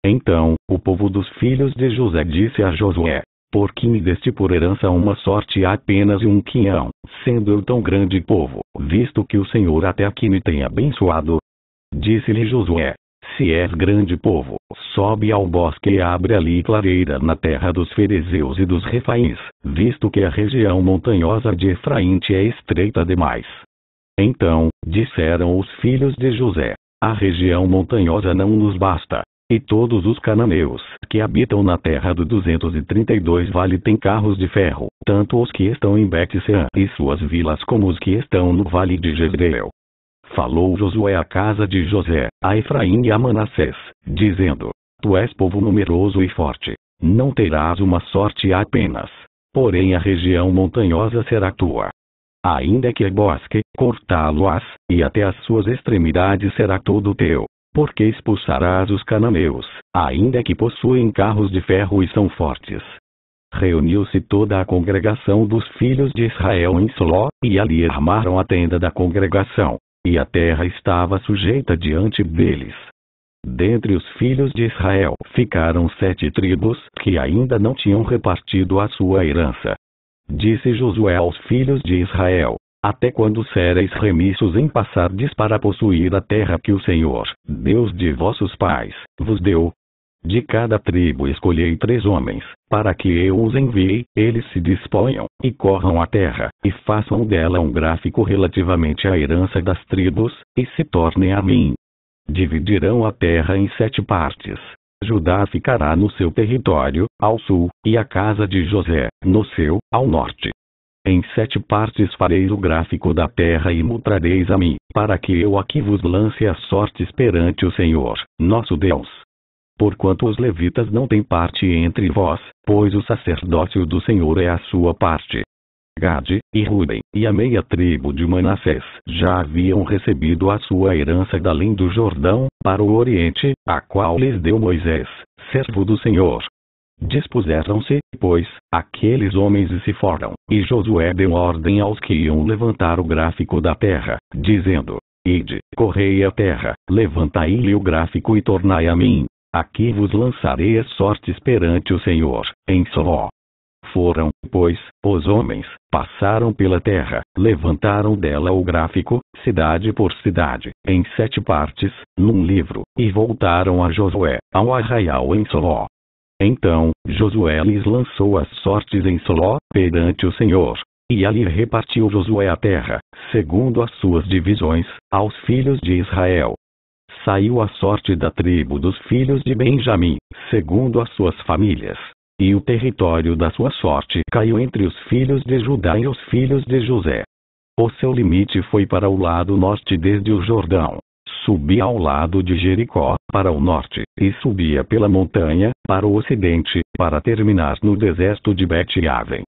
Então, o povo dos filhos de José disse a Josué: Por que me deste por herança uma sorte apenas de 1 quinhão, sendo eu tão grande povo, visto que o Senhor até aqui me tem abençoado? Disse-lhe Josué: Se és grande povo, sobe ao bosque e abre ali clareira na terra dos ferezeus e dos refaíns, visto que a região montanhosa de Efraim te é estreita demais. Então, disseram os filhos de José: A região montanhosa não nos basta. E todos os cananeus que habitam na terra do 232 vale têm carros de ferro, tanto os que estão em Bet-Seã e suas vilas como os que estão no vale de Jezreel. Falou Josué à casa de José, a Efraim e a Manassés, dizendo: Tu és povo numeroso e forte. Não terás uma sorte apenas. Porém a região montanhosa será tua. Ainda que bosque, cortá-lo-ás, e até as suas extremidades será todo teu. Porque expulsarás os cananeus, ainda que possuem carros de ferro e são fortes. Reuniu-se toda a congregação dos filhos de Israel em Siló, e ali armaram a tenda da congregação. E a terra estava sujeita diante deles. Dentre os filhos de Israel ficaram 7 tribos, que ainda não tinham repartido a sua herança. Disse Josué aos filhos de Israel: Até quando sereis remissos em passardes para possuir a terra que o Senhor, Deus de vossos pais, vos deu? De cada tribo escolhei 3 homens, para que eu os envie, eles se disponham, e corram a terra, e façam dela um gráfico relativamente à herança das tribos, e se tornem a mim. Dividirão a terra em 7 partes. Judá ficará no seu território, ao sul, e a casa de José, no seu, ao norte. Em 7 partes fareis o gráfico da terra e me trareis a mim, para que eu aqui vos lance as sortes perante o Senhor, nosso Deus. Porquanto os levitas não têm parte entre vós, pois o sacerdócio do Senhor é a sua parte. Gade, e Ruben, e a meia tribo de Manassés já haviam recebido a sua herança da além do Jordão, para o oriente, a qual lhes deu Moisés, servo do Senhor. Dispuseram-se, pois, aqueles homens e se foram, e Josué deu ordem aos que iam levantar o gráfico da terra, dizendo: Ide, correi a terra, levantai-lhe o gráfico e tornai a mim. Aqui vos lançarei as sortes perante o Senhor, em Soló. Foram, pois, os homens, passaram pela terra, levantaram dela o gráfico, cidade por cidade, em 7 partes, num livro, e voltaram a Josué, ao arraial em Soló. Então, Josué lhes lançou as sortes em Soló, perante o Senhor. E ali repartiu Josué a terra, segundo as suas divisões, aos filhos de Israel. Saiu a sorte da tribo dos filhos de Benjamim, segundo as suas famílias. E o território da sua sorte caiu entre os filhos de Judá e os filhos de José. O seu limite foi para o lado norte desde o Jordão. Subia ao lado de Jericó, para o norte, e subia pela montanha, para o ocidente, para terminar no deserto de Bet-Aven.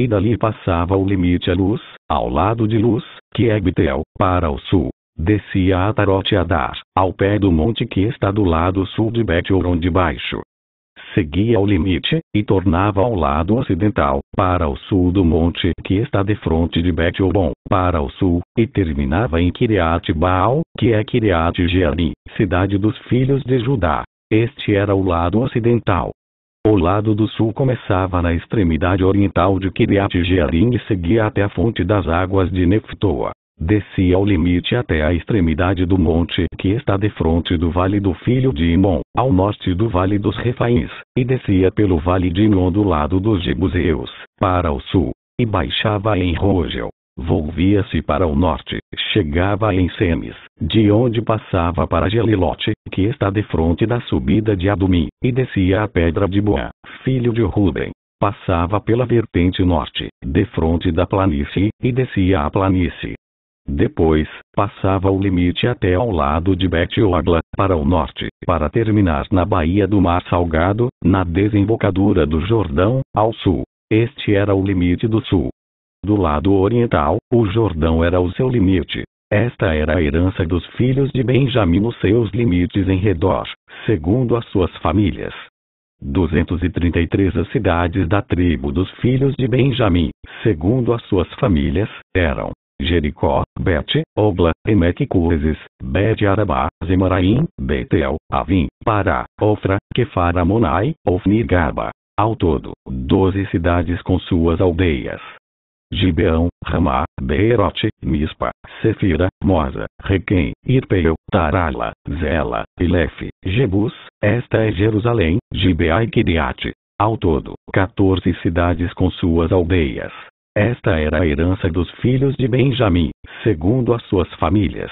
E dali passava o limite a Luz, ao lado de Luz, que é Betel, para o sul. Descia a Atarote-Adar, ao pé do monte que está do lado sul de Bet-Horon de baixo. Seguia o limite, e tornava ao lado ocidental, para o sul do monte que está defronte de Bet-Horon, para o sul, e terminava em Kiriat-Baal, que é Kiriat-Jearim, cidade dos filhos de Judá. Este era o lado ocidental. O lado do sul começava na extremidade oriental de Kiriat-Jearim e seguia até a fonte das águas de Neftoa. Descia ao limite até a extremidade do monte que está defronte do vale do filho de Imon, ao norte do vale dos Refaíns, e descia pelo vale de Inon do lado dos Jebuseus, para o sul, e baixava em Rogel. Volvia-se para o norte, chegava em Semes, de onde passava para Gelilote, que está defronte da subida de Adumim, e descia a pedra de Boã, filho de Ruben. Passava pela vertente norte, defronte da planície, e descia a planície. Depois, passava o limite até ao lado de Bet-Ogla, para o norte, para terminar na baía do Mar Salgado, na desembocadura do Jordão, ao sul. Este era o limite do sul. Do lado oriental, o Jordão era o seu limite. Esta era a herança dos filhos de Benjamim nos seus limites em redor, segundo as suas famílias. 233 as cidades da tribo dos filhos de Benjamim, segundo as suas famílias, eram Jericó, Bet-Ogla, Emek-Curezes, Bet-Arabá, Zemaraim, Betel, Avim, Pará, Ofra, Quefar-Amonai, Ofni-Gaba. Ao todo, 12 cidades com suas aldeias. Gibeão, Ramá, Beerote, Mispa, Sefira, Moza, Requém, Irpeu, Tarala, Zela, Ilefe, Jebus. Esta é Jerusalém, Gibeá e Kiriate. Ao todo, 14 cidades com suas aldeias. Esta era a herança dos filhos de Benjamim, segundo as suas famílias.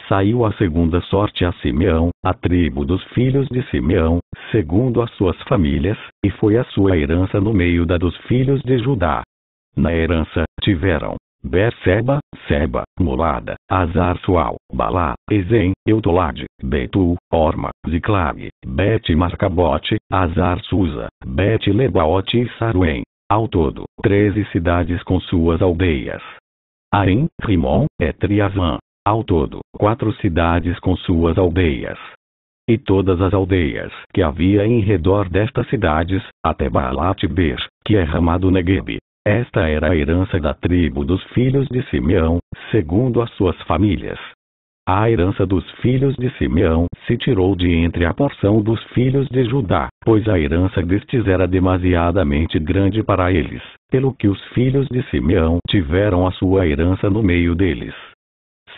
Saiu a segunda sorte a Simeão, a tribo dos filhos de Simeão, segundo as suas famílias, e foi a sua herança no meio da dos filhos de Judá. Na herança, tiveram Berseba, Seba, Molada, Azar-Sual, Balá, Ezem, Eutolade, Betul, Orma, Ziclag, Bet-Marcabote, Azar-Susa, Bet-Lebaote e Saruém. Ao todo, 13 cidades com suas aldeias. Aim, Rimon, Etriazã. Ao todo, 4 cidades com suas aldeias. E todas as aldeias que havia em redor destas cidades, até Baalat-Ber, que é Ramá do Neguebe. Esta era a herança da tribo dos filhos de Simeão, segundo as suas famílias. A herança dos filhos de Simeão se tirou de entre a porção dos filhos de Judá, pois a herança destes era demasiadamente grande para eles, pelo que os filhos de Simeão tiveram a sua herança no meio deles.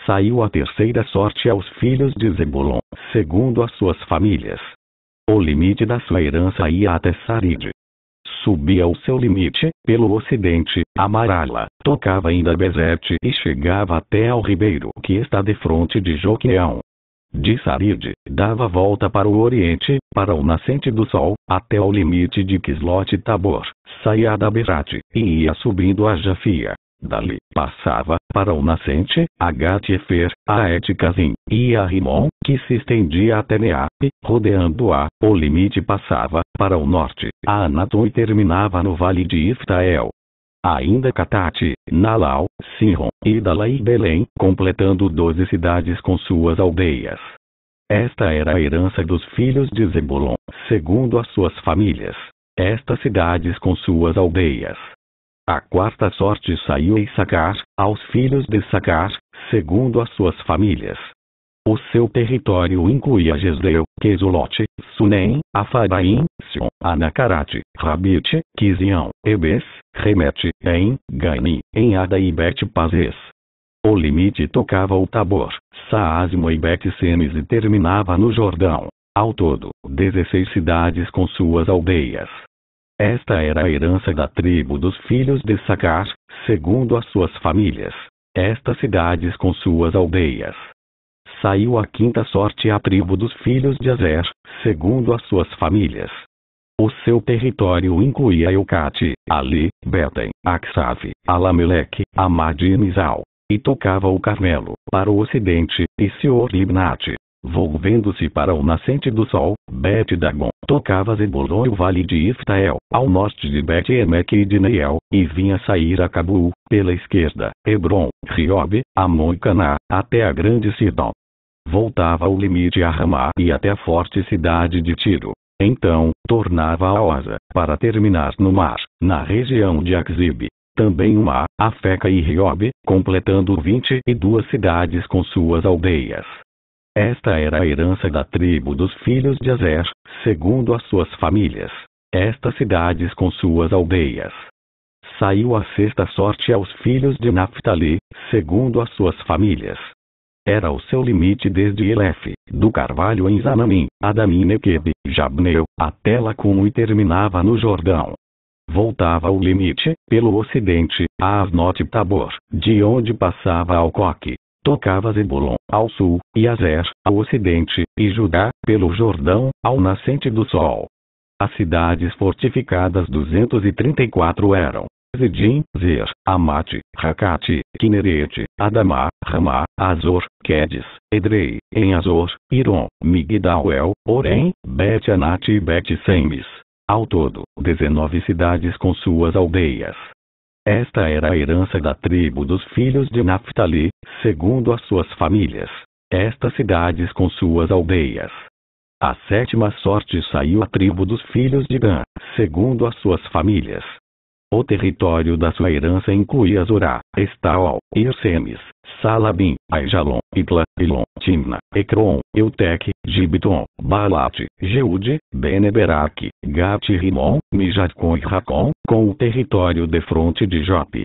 Saiu a terceira sorte aos filhos de Zebulon, segundo as suas famílias. O limite da sua herança ia até Saride. Subia o seu limite, pelo ocidente, a Marala, tocava ainda Bezete e chegava até ao ribeiro que está defronte de Joqueão. de Sarid, dava volta para o oriente, para o nascente do sol, até o limite de Quislot Tabor, saía da Berat, e ia subindo a Jafia. Dali, passava, para o nascente, a Gat-Efer, a Et-Kazim, e a Rimon, que se estendia até Neap, rodeando-a. O limite passava, para o norte, a Anatom e terminava no vale de Iftael. Ainda Catate, Nalau, Sinron, Idala e Belém, completando 12 cidades com suas aldeias. Esta era a herança dos filhos de Zebulon, segundo as suas famílias. Estas cidades com suas aldeias. A quarta sorte saiu em Sacar, aos filhos de Sacar, segundo as suas famílias. O seu território incluía Jezreel, Quesulote, Sunem, Afaraim, Sion, Anacarate, Rabite, Quizião, Ebes, Remete, Gani, Ada e Bet-Pazes. O limite tocava o Tabor, Saasmo e Bet-Semes e terminava no Jordão. Ao todo, 16 cidades com suas aldeias. Esta era a herança da tribo dos filhos de Sacar, segundo as suas famílias. Estas cidades com suas aldeias. Saiu a quinta sorte à tribo dos filhos de Azer, segundo as suas famílias. O seu território incluía Eucate, Ali, Betem, Aksaf, Alameleque, Amad e Mizal, e tocava o Carmelo, para o ocidente, e Seor-Libnate. Volvendo-se para o nascente do sol, Bet-Dagon, tocava Zebulon e o vale de Iftael, ao norte de Bet-Emeque e de Neiel, e vinha sair a Cabu, pela esquerda, Hebron, Riobe, Amon e Caná, até a grande Sidom. Voltava ao limite a Ramá e até a forte cidade de Tiro. Então, tornava a Osa, para terminar no mar, na região de Aksib. Também Umá, Afeca e Riobe, completando 22 cidades com suas aldeias. Esta era a herança da tribo dos filhos de Azer, segundo as suas famílias. Estas cidades com suas aldeias. Saiu a sexta sorte aos filhos de Naphtali, segundo as suas famílias. Era o seu limite desde Elef, do carvalho em Zanamim, Adamim Nequeb, Jabneu, até Lacum e terminava no Jordão. Voltava ao limite, pelo ocidente, a Asnot Tabor, de onde passava ao Coque. Tocava Zebulon, ao sul, e Azer, ao ocidente, e Judá, pelo Jordão, ao nascente do sol. As cidades fortificadas 234 eram Zidim, Zer, Amate, Rakate, Kinerete, Adamá, Ramá, Azor, Quedes, Edrei, em Azor, Iron, Migdal-El, Orem, Bet-Anate e Bet-Semes. Ao todo, 19 cidades com suas aldeias. Esta era a herança da tribo dos filhos de Naphtali, segundo as suas famílias. Estas cidades com suas aldeias. A sétima sorte saiu à tribo dos filhos de Dan, segundo as suas famílias. O território da sua herança incluía Zorá, Estaol, Irsemes, Salabim, Aijalon, Itla, Ilon, Timna, Ecrom, Eutec, Gibeton, Baalat, Jeude, Beneberac, Gat-Rimon, Mijatcon e Racon, com o território defronte de Jope.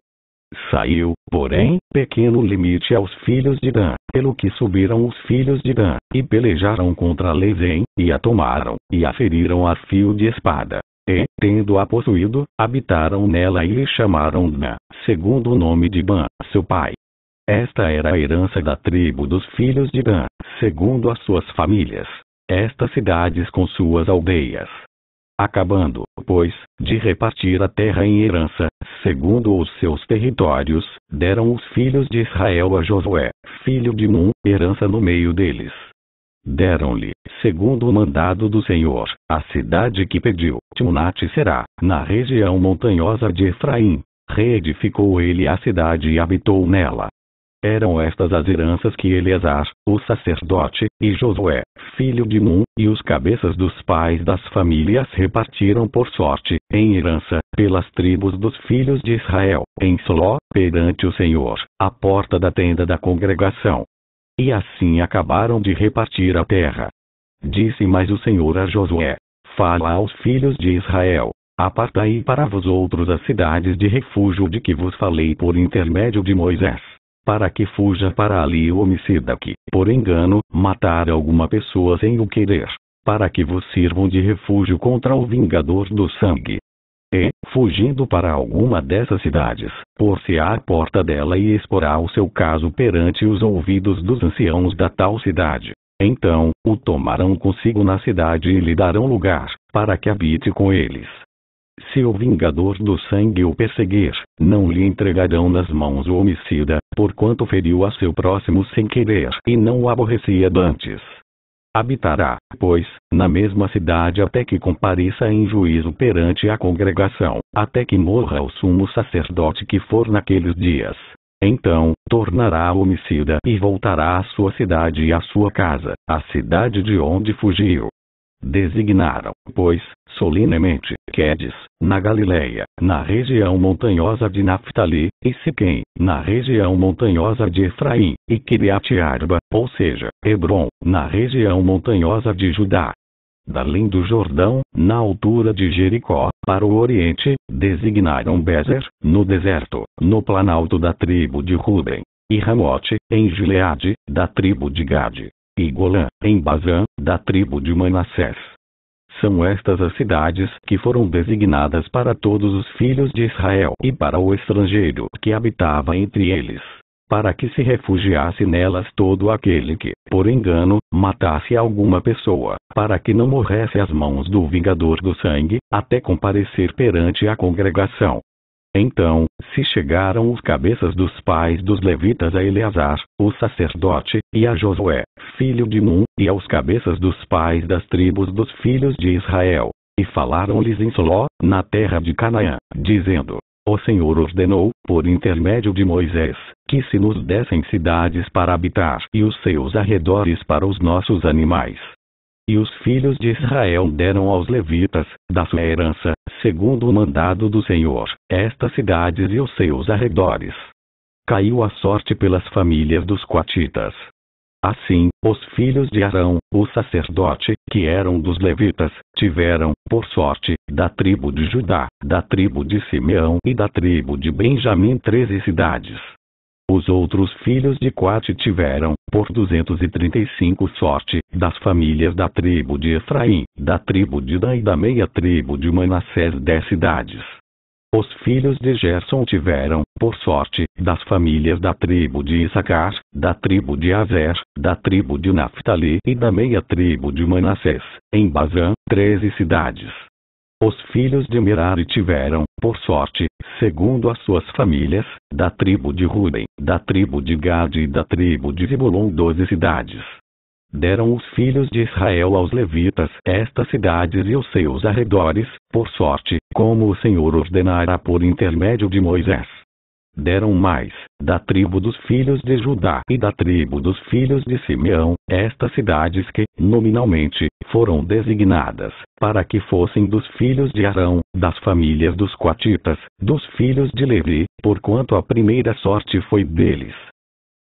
Saiu, porém, pequeno limite aos filhos de Dan, pelo que subiram os filhos de Dan, e pelejaram contra Lezem, e a tomaram, e a feriram a fio de espada. E, tendo-a possuído, habitaram nela e lhe chamaram Dan, segundo o nome de Ban, seu pai. Esta era a herança da tribo dos filhos de Dan, segundo as suas famílias. Estas cidades com suas aldeias. Acabando, pois, de repartir a terra em herança, segundo os seus territórios, deram os filhos de Israel a Josué, filho de Nun, herança no meio deles. Deram-lhe, segundo o mandado do Senhor, a cidade que pediu, Timnat-Será, na região montanhosa de Efraim. Reedificou ele a cidade e habitou nela. Eram estas as heranças que Eleazar, o sacerdote, e Josué, filho de Nun, e os cabeças dos pais das famílias repartiram por sorte, em herança, pelas tribos dos filhos de Israel, em Siló, perante o Senhor, à porta da tenda da congregação. E assim acabaram de repartir a terra. Disse mais o Senhor a Josué: Fala aos filhos de Israel: Apartai para vós outros as cidades de refúgio de que vos falei por intermédio de Moisés, para que fuja para ali o homicida que, por engano, matar alguma pessoa sem o querer, para que vos sirvam de refúgio contra o vingador do sangue. E, fugindo para alguma dessas cidades, pôr-se à porta dela e exporá o seu caso perante os ouvidos dos anciãos da tal cidade. Então, o tomarão consigo na cidade e lhe darão lugar, para que habite com eles. Se o vingador do sangue o perseguir, não lhe entregarão nas mãos o homicida, porquanto feriu a seu próximo sem querer e não o aborrecia dantes. Habitará, pois, na mesma cidade até que compareça em juízo perante a congregação, até que morra o sumo sacerdote que for naqueles dias. Então, tornará o homicida e voltará à sua cidade e à sua casa, à cidade de onde fugiu. Designaram, pois, solenemente, Quedes, na Galileia, na região montanhosa de Naftali, e Siquém, na região montanhosa de Efraim, e Quiriate-Arba, ou seja, Hebrom, na região montanhosa de Judá. Dalém do Jordão, na altura de Jericó, para o oriente, designaram Bezer, no deserto, no planalto da tribo de Ruben, e Ramote, em Gileade, da tribo de Gade, e Golã, em Bazã, da tribo de Manassés. São estas as cidades que foram designadas para todos os filhos de Israel e para o estrangeiro que habitava entre eles, para que se refugiasse nelas todo aquele que, por engano, matasse alguma pessoa, para que não morresse às mãos do vingador do sangue, até comparecer perante a congregação. Então, se chegaram os cabeças dos pais dos levitas a Eleazar, o sacerdote, e a Josué, filho de Num, e aos cabeças dos pais das tribos dos filhos de Israel, e falaram-lhes em Siló, na terra de Canaã, dizendo: O Senhor ordenou, por intermédio de Moisés, que se nos dessem cidades para habitar e os seus arredores para os nossos animais. E os filhos de Israel deram aos levitas, da sua herança, segundo o mandado do Senhor, estas cidades e os seus arredores. Caiu a sorte pelas famílias dos coatitas. Assim, os filhos de Arão, o sacerdote, que eram dos levitas, tiveram, por sorte, da tribo de Judá, da tribo de Simeão e da tribo de Benjamim 13 cidades. Os outros filhos de Coate tiveram, por 235 sorte, das famílias da tribo de Efraim, da tribo de Dan e da meia tribo de Manassés 10 cidades. Os filhos de Gerson tiveram, por sorte, das famílias da tribo de Issacar, da tribo de Azer, da tribo de Naftali e da meia tribo de Manassés, em Bazã, 13 cidades. Os filhos de Merari tiveram, por sorte, segundo as suas famílias, da tribo de Ruben, da tribo de Gade e da tribo de Zebulon 12 cidades. Deram os filhos de Israel aos levitas estas cidades e os seus arredores, por sorte, como o Senhor ordenara por intermédio de Moisés. Deram mais, da tribo dos filhos de Judá e da tribo dos filhos de Simeão, estas cidades que, nominalmente, foram designadas, para que fossem dos filhos de Arão, das famílias dos coatitas, dos filhos de Levi, porquanto a primeira sorte foi deles.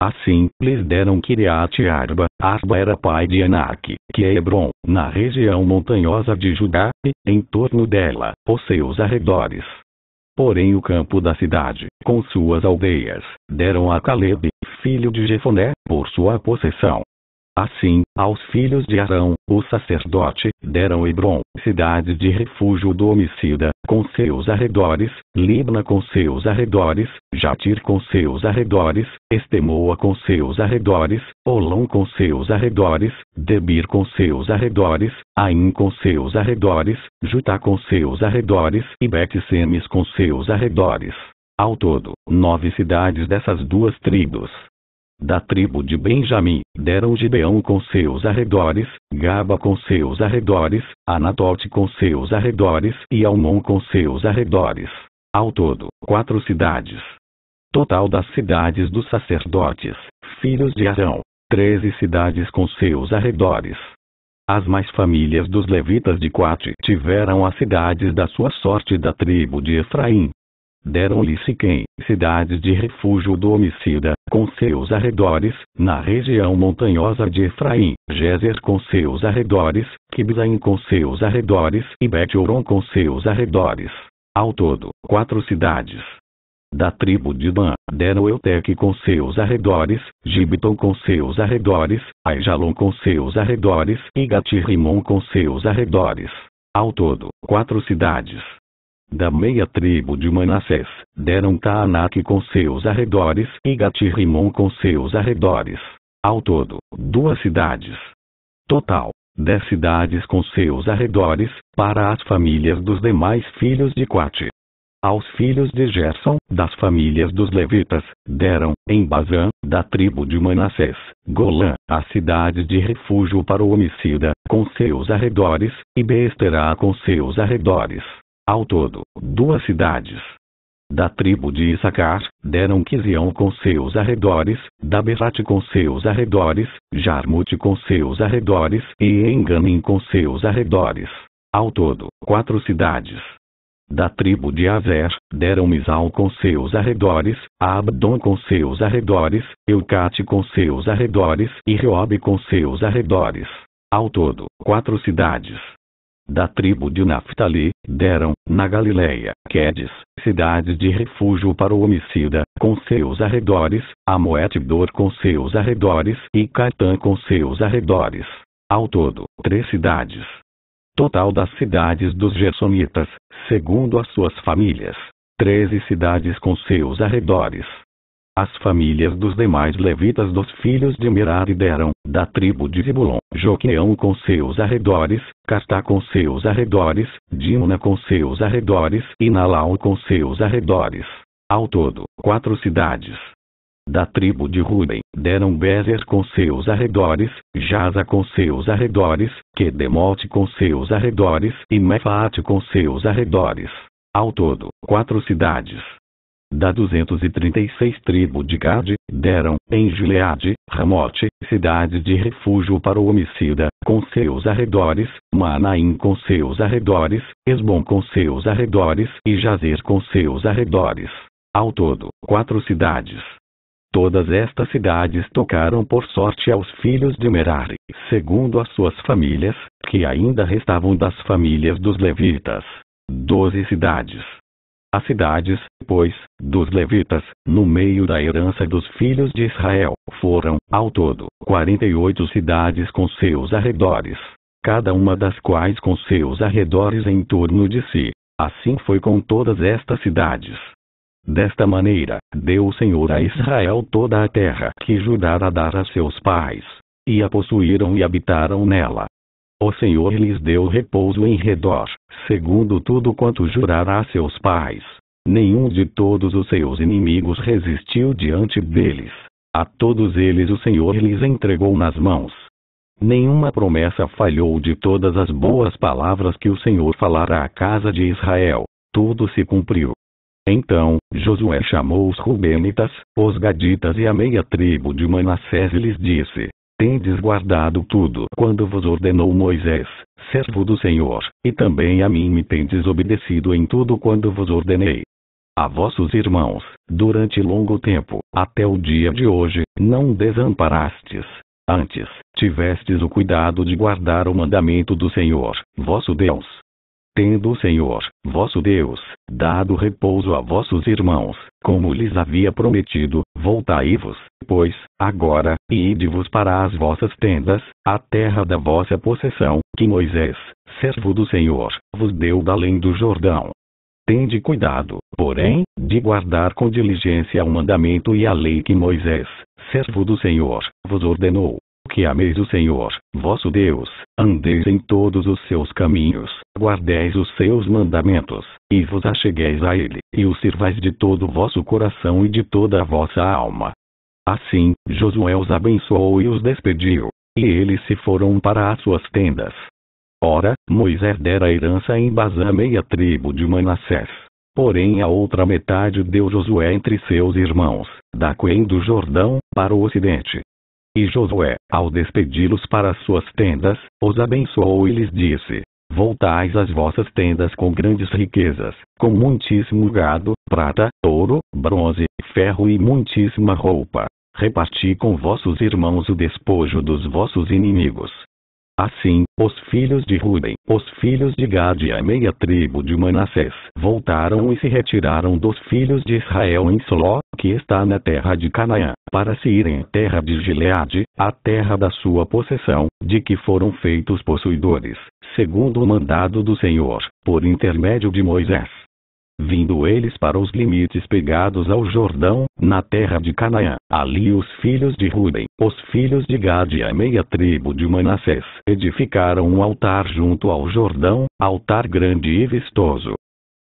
Assim, lhes deram Quiriate-Arba. Arba era pai de Anak, que é Hebrom, na região montanhosa de Judá, e, em torno dela, os seus arredores. Porém o campo da cidade, com suas aldeias, deram a Calebe, filho de Jefoné, por sua possessão. Assim, aos filhos de Arão, o sacerdote, deram Hebrom, cidade de refúgio do homicida, com seus arredores, Libna com seus arredores, Jatir com seus arredores, Estemoa com seus arredores, Olom com seus arredores, Debir com seus arredores, Aim com seus arredores, Jutá com seus arredores e Bet-Semes com seus arredores. Ao todo, 9 cidades dessas duas tribos. Da tribo de Benjamim, deram Gibeão com seus arredores, Gaba com seus arredores, Anatote com seus arredores e Almon com seus arredores. Ao todo, 4 cidades. Total das cidades dos sacerdotes, filhos de Arão, 13 cidades com seus arredores. As mais famílias dos levitas de Coate tiveram as cidades da sua sorte da tribo de Efraim. Deram-lhe Siquém, cidades de refúgio do homicida, com seus arredores, na região montanhosa de Efraim, Gezer com seus arredores, Quibzaim com seus arredores e Bet-Horon com seus arredores. Ao todo, 4 cidades. Da tribo de Dan, deram Euteque com seus arredores, Gibeton com seus arredores, Aijalon com seus arredores e Gati-Rimon com seus arredores. Ao todo, 4 cidades. Da meia tribo de Manassés, deram Taanaque com seus arredores e Gati-Rimon com seus arredores. Ao todo, 2 cidades. Total: 10 cidades com seus arredores, para as famílias dos demais filhos de Coate. Aos filhos de Gerson, das famílias dos levitas, deram, em Bazã, da tribo de Manassés, Golã, as cidades de refúgio para o homicida, com seus arredores, e Beesterá com seus arredores. Ao todo, 2 cidades. Da tribo de Issacar, deram Quizião com seus arredores, Daberate com seus arredores, Jarmute com seus arredores e Enganim com seus arredores. Ao todo, 4 cidades. Da tribo de Azer, deram Misal com seus arredores, Abdon com seus arredores, Eucate com seus arredores e Reobe com seus arredores. Ao todo, 4 cidades. Da tribo de Naftali, deram, na Galileia, Quedes, cidades de refúgio para o homicida, com seus arredores, Amoete-Dor com seus arredores e Caetã com seus arredores. Ao todo, 3 cidades. Total das cidades dos Gersonitas, segundo as suas famílias, 13 cidades com seus arredores. As famílias dos demais levitas dos filhos de Merari deram, da tribo de Zebulon, Joqueão com seus arredores, Cartá com seus arredores, Dimna com seus arredores e Nalau com seus arredores. Ao todo, 4 cidades. Da tribo de Ruben, deram Bezer com seus arredores, Jaza com seus arredores, Quedemote com seus arredores e Mefaate com seus arredores. Ao todo, 4 cidades. Da 236 tribo de Gade, deram, em Gileade, Ramote, cidades de refúgio para o homicida, com seus arredores, Manaim com seus arredores, Esbom com seus arredores e Jazer com seus arredores. Ao todo, 4 cidades. Todas estas cidades tocaram por sorte aos filhos de Merari, segundo as suas famílias, que ainda restavam das famílias dos levitas. 12 cidades. As cidades, pois, dos levitas, no meio da herança dos filhos de Israel, foram, ao todo, 48 cidades com seus arredores, cada uma das quais com seus arredores em torno de si. Assim foi com todas estas cidades. Desta maneira, deu o Senhor a Israel toda a terra que jurara dar a seus pais, e a possuíram e habitaram nela. O Senhor lhes deu repouso em redor, segundo tudo quanto jurara a seus pais. Nenhum de todos os seus inimigos resistiu diante deles. A todos eles o Senhor lhes entregou nas mãos. Nenhuma promessa falhou de todas as boas palavras que o Senhor falara à casa de Israel. Tudo se cumpriu. Então, Josué chamou os Rubenitas, os Gaditas e a meia tribo de Manassés e lhes disse: Tendes guardado tudo quando vos ordenou Moisés, servo do Senhor, e também a mim me tendes obedecido em tudo quando vos ordenei. A vossos irmãos, durante longo tempo, até o dia de hoje, não desamparastes. Antes, tivestes o cuidado de guardar o mandamento do Senhor, vosso Deus. Tendo o Senhor, vosso Deus, dado repouso a vossos irmãos, como lhes havia prometido, voltai-vos, pois, agora, e ide-vos para as vossas tendas, a terra da vossa possessão, que Moisés, servo do Senhor, vos deu da além do Jordão. Tende cuidado, porém, de guardar com diligência o mandamento e a lei que Moisés, servo do Senhor, vos ordenou. Que ameis o Senhor, vosso Deus, andeis em todos os seus caminhos, guardeis os seus mandamentos, e vos achegueis a ele, e o sirvais de todo o vosso coração e de toda a vossa alma. Assim, Josué os abençoou e os despediu, e eles se foram para as suas tendas. Ora, Moisés dera herança em Bazã meia tribo de Manassés. Porém a outra metade deu Josué entre seus irmãos, da Quém do Jordão, para o ocidente. E Josué, ao despedi-los para as suas tendas, os abençoou e lhes disse: Voltais às vossas tendas com grandes riquezas, com muitíssimo gado, prata, ouro, bronze, ferro e muitíssima roupa. Reparti com vossos irmãos o despojo dos vossos inimigos. Assim, os filhos de Ruben, os filhos de Gade e a meia tribo de Manassés voltaram e se retiraram dos filhos de Israel em Siló, que está na terra de Canaã, para se irem à terra de Gileade, a terra da sua possessão, de que foram feitos possuidores, segundo o mandado do Senhor, por intermédio de Moisés. Vindo eles para os limites pegados ao Jordão, na terra de Canaã, ali os filhos de Ruben, os filhos de Gade e a meia tribo de Manassés edificaram um altar junto ao Jordão, altar grande e vistoso.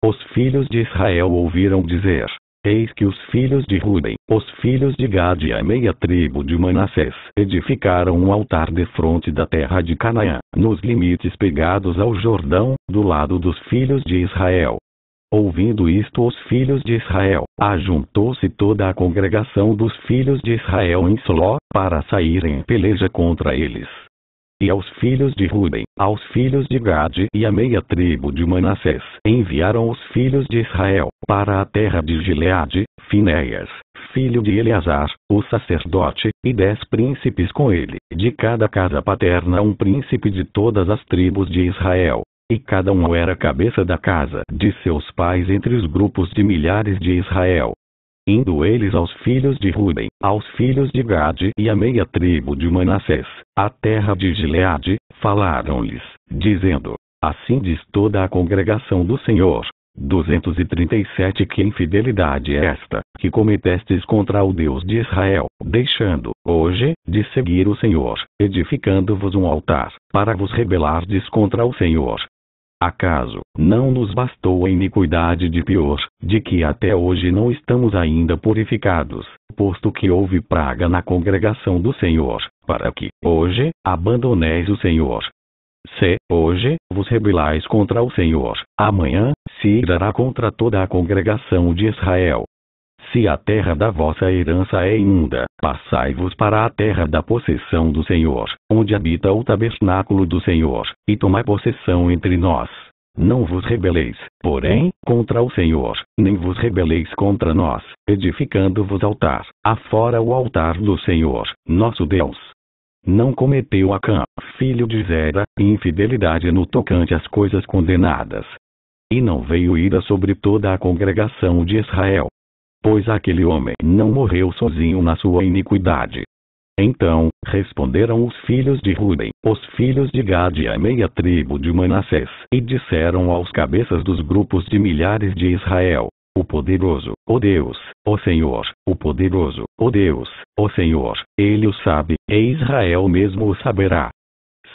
Os filhos de Israel ouviram dizer: eis que os filhos de Ruben, os filhos de Gade e a meia tribo de Manassés edificaram um altar defronte da terra de Canaã, nos limites pegados ao Jordão, do lado dos filhos de Israel. Ouvindo isto os filhos de Israel, ajuntou-se toda a congregação dos filhos de Israel em Siló, para saírem em peleja contra eles. E aos filhos de Ruben, aos filhos de Gade e a meia tribo de Manassés, enviaram os filhos de Israel, para a terra de Gileade, Finéias, filho de Eleazar, o sacerdote, e 10 príncipes com ele, de cada casa paterna um príncipe de todas as tribos de Israel. E cada um era cabeça da casa de seus pais entre os grupos de milhares de Israel. Indo eles aos filhos de Ruben, aos filhos de Gade e a meia tribo de Manassés, a terra de Gileade, falaram-lhes, dizendo: assim diz toda a congregação do Senhor. 237 Que infidelidade é esta, que cometestes contra o Deus de Israel, deixando, hoje, de seguir o Senhor, edificando-vos um altar, para vos rebelardes contra o Senhor. Acaso, não nos bastou a iniquidade de Pior, de que até hoje não estamos ainda purificados, posto que houve praga na congregação do Senhor, para que, hoje, abandoneis o Senhor? Se, hoje, vos rebelais contra o Senhor, amanhã, se irá contra toda a congregação de Israel. Se a terra da vossa herança é imunda, passai-vos para a terra da possessão do Senhor, onde habita o tabernáculo do Senhor, e tomai possessão entre nós. Não vos rebeleis, porém, contra o Senhor, nem vos rebeleis contra nós, edificando-vos altar, afora o altar do Senhor, nosso Deus. Não cometeu Acã, filho de Zera, infidelidade no tocante às coisas condenadas. E não veio ira sobre toda a congregação de Israel. Pois aquele homem não morreu sozinho na sua iniquidade. Então, responderam os filhos de Ruben, os filhos de Gade e a meia tribo de Manassés, e disseram aos cabeças dos grupos de milhares de Israel: o poderoso, o Deus, o Senhor, o poderoso, o Deus, o Senhor, ele o sabe, e Israel mesmo o saberá.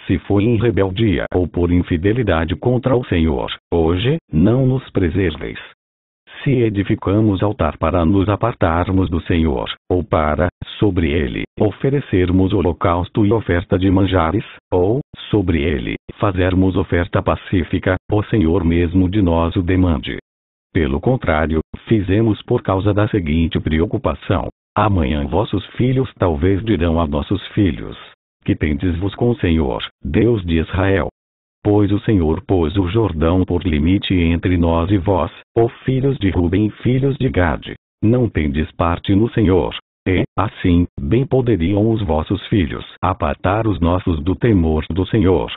Se foi em rebeldia ou por infidelidade contra o Senhor, hoje, não nos preserveis. Se edificamos altar para nos apartarmos do Senhor, ou para, sobre ele, oferecermos holocausto e oferta de manjares, ou, sobre ele, fazermos oferta pacífica, o Senhor mesmo de nós o demande. Pelo contrário, fizemos por causa da seguinte preocupação: amanhã vossos filhos talvez dirão a nossos filhos: que tendes-vos com o Senhor, Deus de Israel? Pois o Senhor pôs o Jordão por limite entre nós e vós, ó filhos de Ruben e filhos de Gade. Não tendes parte no Senhor. E, assim, bem poderiam os vossos filhos apartar os nossos do temor do Senhor.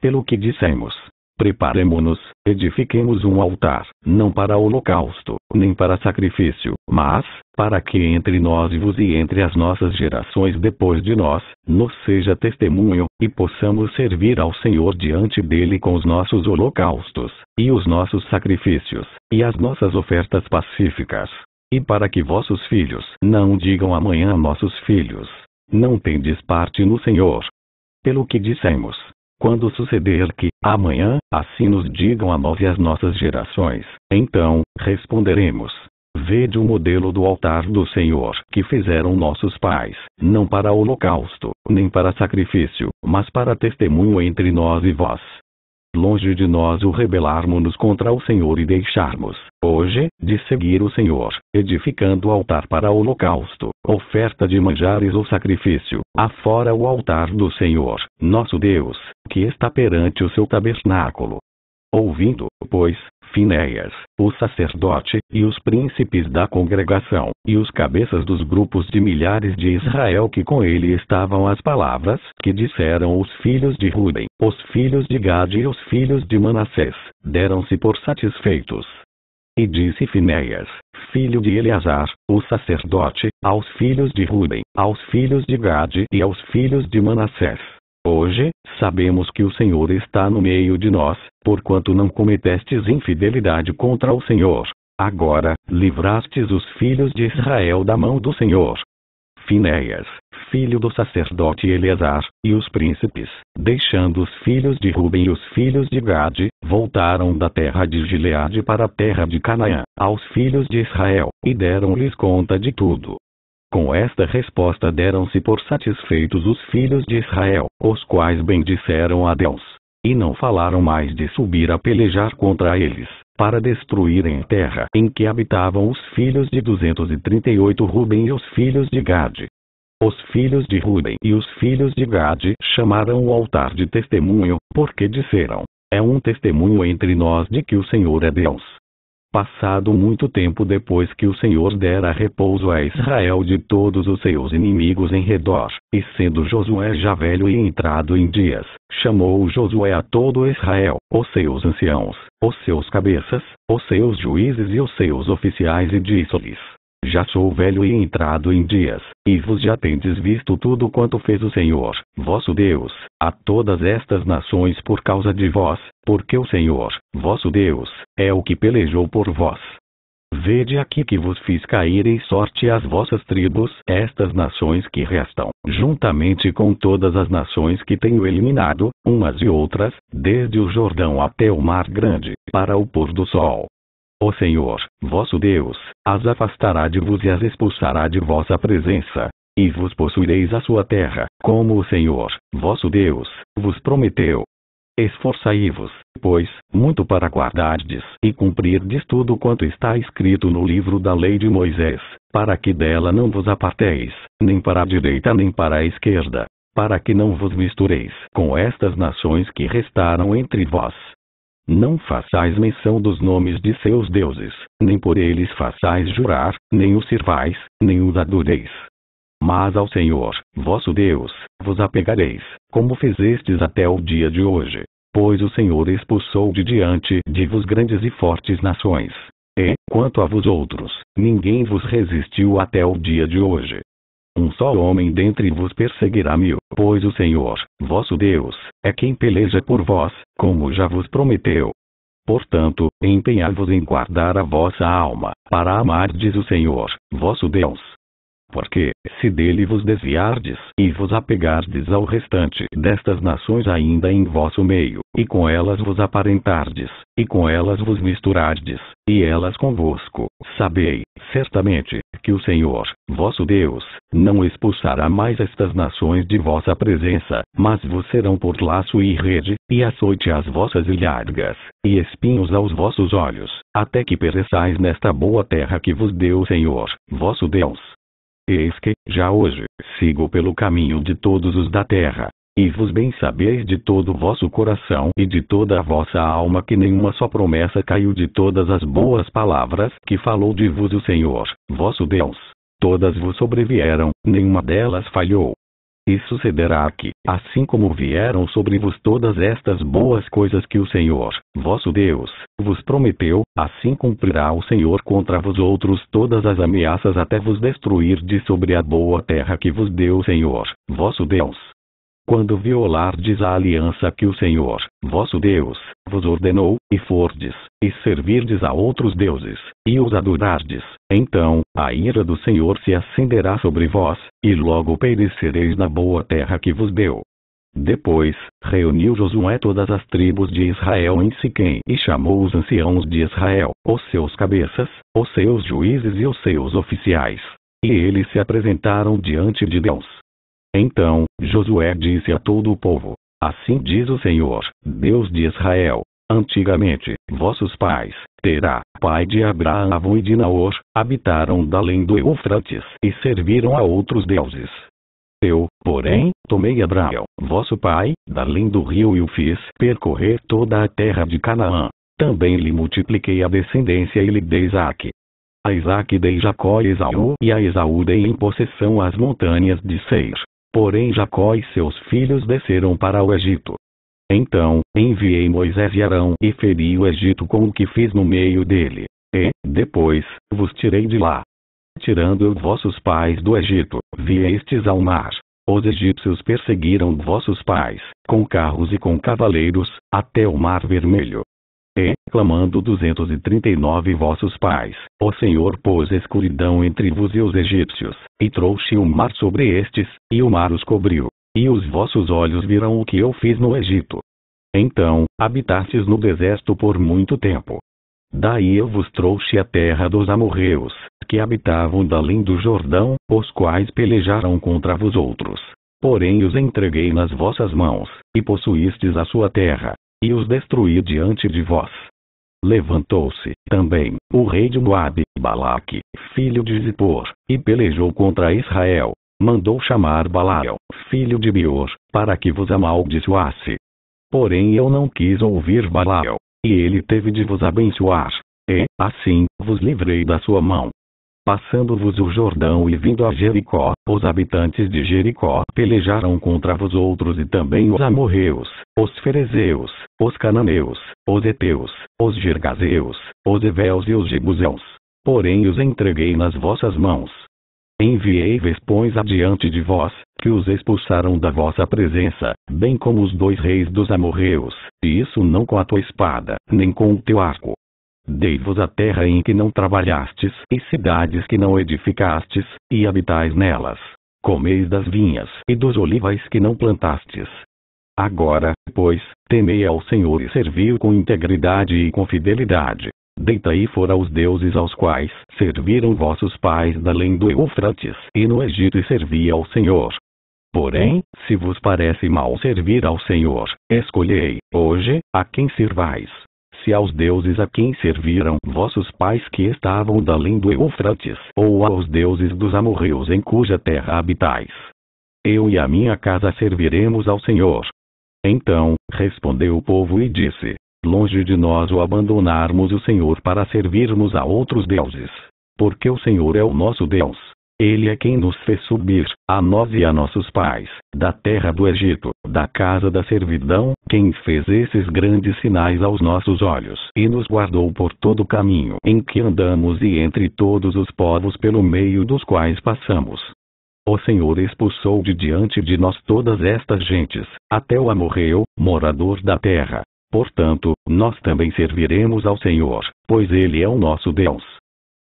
Pelo que dissemos: preparemo-nos, edifiquemos um altar, não para holocausto, nem para sacrifício, mas, para que entre nós e vos e entre as nossas gerações depois de nós, nos seja testemunho, e possamos servir ao Senhor diante dele com os nossos holocaustos, e os nossos sacrifícios, e as nossas ofertas pacíficas. E para que vossos filhos não digam amanhã a nossos filhos: não tendes parte no Senhor. Pelo que dissemos: quando suceder que, amanhã, assim nos digam a nós e às nossas gerações, então, responderemos: vede o modelo do altar do Senhor que fizeram nossos pais, não para holocausto, nem para sacrifício, mas para testemunho entre nós e vós. Longe de nós o rebelarmos-nos contra o Senhor e deixarmos, hoje, de seguir o Senhor, edificando o altar para holocausto, oferta de manjares ou sacrifício, afora o altar do Senhor, nosso Deus, que está perante o seu tabernáculo. Ouvindo, pois, Finéias, o sacerdote, e os príncipes da congregação, e os cabeças dos grupos de milhares de Israel que com ele estavam as palavras que disseram os filhos de Ruben, os filhos de Gade e os filhos de Manassés, deram-se por satisfeitos. E disse Finéias, filho de Eleazar, o sacerdote, aos filhos de Ruben, aos filhos de Gade e aos filhos de Manassés: Hoje, sabemos que o Senhor está no meio de nós, porquanto não cometestes infidelidade contra o Senhor. Agora, livrastes os filhos de Israel da mão do Senhor. Finéias, filho do sacerdote Eleazar, e os príncipes, deixando os filhos de Ruben e os filhos de Gade, voltaram da terra de Gileade para a terra de Canaã, aos filhos de Israel, e deram-lhes conta de tudo. Com esta resposta deram-se por satisfeitos os filhos de Israel, os quais bendisseram a Deus. E não falaram mais de subir a pelejar contra eles, para destruírem a terra em que habitavam os filhos de 238 Ruben e os filhos de Gade. Os filhos de Ruben e os filhos de Gade chamaram o altar de testemunho, porque disseram: é um testemunho entre nós de que o Senhor é Deus. Passado muito tempo depois que o Senhor dera repouso a Israel de todos os seus inimigos em redor, e sendo Josué já velho e entrado em dias, chamou Josué a todo Israel, os seus anciãos, os seus cabeças, os seus juízes e os seus oficiais, e disse-lhes: já sou velho e entrado em dias, e vos já tendes visto tudo quanto fez o Senhor, vosso Deus, a todas estas nações por causa de vós, porque o Senhor, vosso Deus, é o que pelejou por vós. Vede aqui que vos fiz cair em sorte as vossas tribos, estas nações que restam, juntamente com todas as nações que tenho eliminado, umas e outras, desde o Jordão até o Mar Grande, para o pôr do sol. O Senhor, vosso Deus, as afastará de vos e as expulsará de vossa presença, e vos possuireis a sua terra, como o Senhor, vosso Deus, vos prometeu. Esforçai-vos, pois, muito para guardardes e cumprirdes tudo quanto está escrito no livro da lei de Moisés, para que dela não vos aparteis, nem para a direita nem para a esquerda, para que não vos mistureis com estas nações que restaram entre vós. Não façais menção dos nomes de seus deuses, nem por eles façais jurar, nem os sirvais, nem os adoreis. Mas ao Senhor, vosso Deus, vos apegareis, como fizestes até o dia de hoje, pois o Senhor expulsou de diante de vos grandes e fortes nações. E, quanto a vós outros, ninguém vos resistiu até o dia de hoje. Um só homem dentre vos perseguirá 1000, pois o Senhor, vosso Deus, é quem peleja por vós, como já vos prometeu. Portanto, empenhai-vos em guardar a vossa alma, para amardes o Senhor, vosso Deus. Porque, se dele vos desviardes, e vos apegardes ao restante destas nações ainda em vosso meio, e com elas vos aparentardes, e com elas vos misturardes, e elas convosco, sabei, certamente, que o Senhor, vosso Deus, não expulsará mais estas nações de vossa presença, mas vos serão por laço e rede, e açoite às vossas ilhargas, e espinhos aos vossos olhos, até que pereçais nesta boa terra que vos deu o Senhor, vosso Deus. Eis que, já hoje, sigo pelo caminho de todos os da terra, e vos bem sabeis de todo o vosso coração e de toda a vossa alma que nenhuma só promessa caiu de todas as boas palavras que falou de vos o Senhor, vosso Deus. Todas vos sobrevieram, nenhuma delas falhou. E sucederá que, assim como vieram sobre vos todas estas boas coisas que o Senhor, vosso Deus, vos prometeu, assim cumprirá o Senhor contra vós outros todas as ameaças até vos destruir de sobre a boa terra que vos deu o Senhor, vosso Deus. Quando violardes a aliança que o Senhor, vosso Deus, vos ordenou, e fordes, e servirdes a outros deuses, e os adorardes, então, a ira do Senhor se acenderá sobre vós, e logo perecereis na boa terra que vos deu. Depois, reuniu Josué todas as tribos de Israel em Siquém e chamou os anciãos de Israel, os seus cabeças, os seus juízes e os seus oficiais. E eles se apresentaram diante de Deus. Então, Josué disse a todo o povo: assim diz o Senhor, Deus de Israel: antigamente, vossos pais, Terá, pai de Abraão e de Naor, habitaram da além do Eufrates, e serviram a outros deuses. Eu, porém, tomei Abraão, vosso pai, da além do rio e o fiz percorrer toda a terra de Canaã. Também lhe multipliquei a descendência e lhe dei Isaque. A Isaque dei Jacó e Esaú, e a Esaú dei em possessão as montanhas de Seir. Porém Jacó e seus filhos desceram para o Egito. Então, enviei Moisés e Arão e feri o Egito com o que fiz no meio dele. E, depois, vos tirei de lá. Tirando eu vossos pais do Egito, viestes ao mar. Os egípcios perseguiram vossos pais, com carros e com cavaleiros, até o Mar Vermelho. E, clamando 239 vossos pais, o Senhor pôs escuridão entre vos e os egípcios, e trouxe o mar sobre estes, e o mar os cobriu. E os vossos olhos viram o que eu fiz no Egito. Então, habitastes no deserto por muito tempo. Daí eu vos trouxe a terra dos amorreus, que habitavam dalém do Jordão, os quais pelejaram contra vós outros. Porém os entreguei nas vossas mãos, e possuístes a sua terra, e os destruí diante de vós. Levantou-se, também, o rei de Moabe, Balaque, filho de Zippor, e pelejou contra Israel. Mandou chamar Balael, filho de Beor, para que vos amaldiçoasse. Porém eu não quis ouvir Balael, e ele teve de vos abençoar. E, assim, vos livrei da sua mão. Passando-vos o Jordão e vindo a Jericó, os habitantes de Jericó pelejaram contra vós outros e também os amorreus, os ferezeus, os cananeus, os heteus, os gergazeus, os heveus e os jebuseus. Porém os entreguei nas vossas mãos. Enviei vespões adiante de vós, que os expulsaram da vossa presença, bem como os 2 reis dos amorreus, e isso não com a tua espada, nem com o teu arco. Dei-vos a terra em que não trabalhastes, e cidades que não edificastes, e habitais nelas. Comeis das vinhas e dos olivais que não plantastes. Agora, pois, temei ao Senhor e servi-o com integridade e com fidelidade. Deitai fora os deuses aos quais serviram vossos pais dalém do Eufrates e no Egito e servi ao Senhor. Porém, se vos parece mal servir ao Senhor, escolhei, hoje, a quem servais. Se aos deuses a quem serviram vossos pais que estavam dalém do Eufrates, ou aos deuses dos amorreus em cuja terra habitais. Eu e a minha casa serviremos ao Senhor. Então, respondeu o povo e disse: longe de nós o abandonarmos o Senhor para servirmos a outros deuses. Porque o Senhor é o nosso Deus. Ele é quem nos fez subir, a nós e a nossos pais, da terra do Egito, da casa da servidão, quem fez esses grandes sinais aos nossos olhos e nos guardou por todo o caminho em que andamos e entre todos os povos pelo meio dos quais passamos. O Senhor expulsou de diante de nós todas estas gentes, até o amorreu, morador da terra. Portanto, nós também serviremos ao Senhor, pois Ele é o nosso Deus.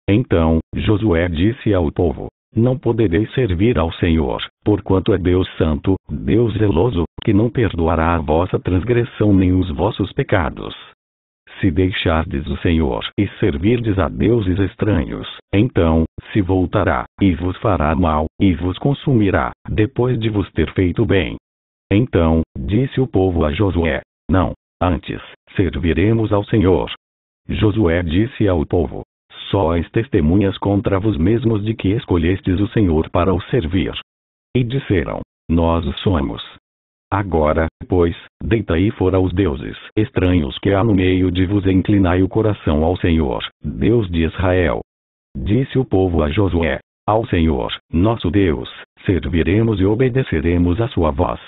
Então, Josué disse ao povo: não podereis servir ao Senhor, porquanto é Deus santo, Deus zeloso, que não perdoará a vossa transgressão nem os vossos pecados. Se deixardes o Senhor e servirdes a deuses estranhos, então, se voltará, e vos fará mal, e vos consumirá, depois de vos ter feito bem. Então, disse o povo a Josué: não, antes, serviremos ao Senhor. Josué disse ao povo: sois testemunhas contra vós mesmos de que escolhestes o Senhor para o servir. E disseram: nós o somos. Agora, pois, deitai fora os deuses estranhos que há no meio de vos e inclinai o coração ao Senhor, Deus de Israel. Disse o povo a Josué: ao Senhor, nosso Deus, serviremos e obedeceremos a sua voz.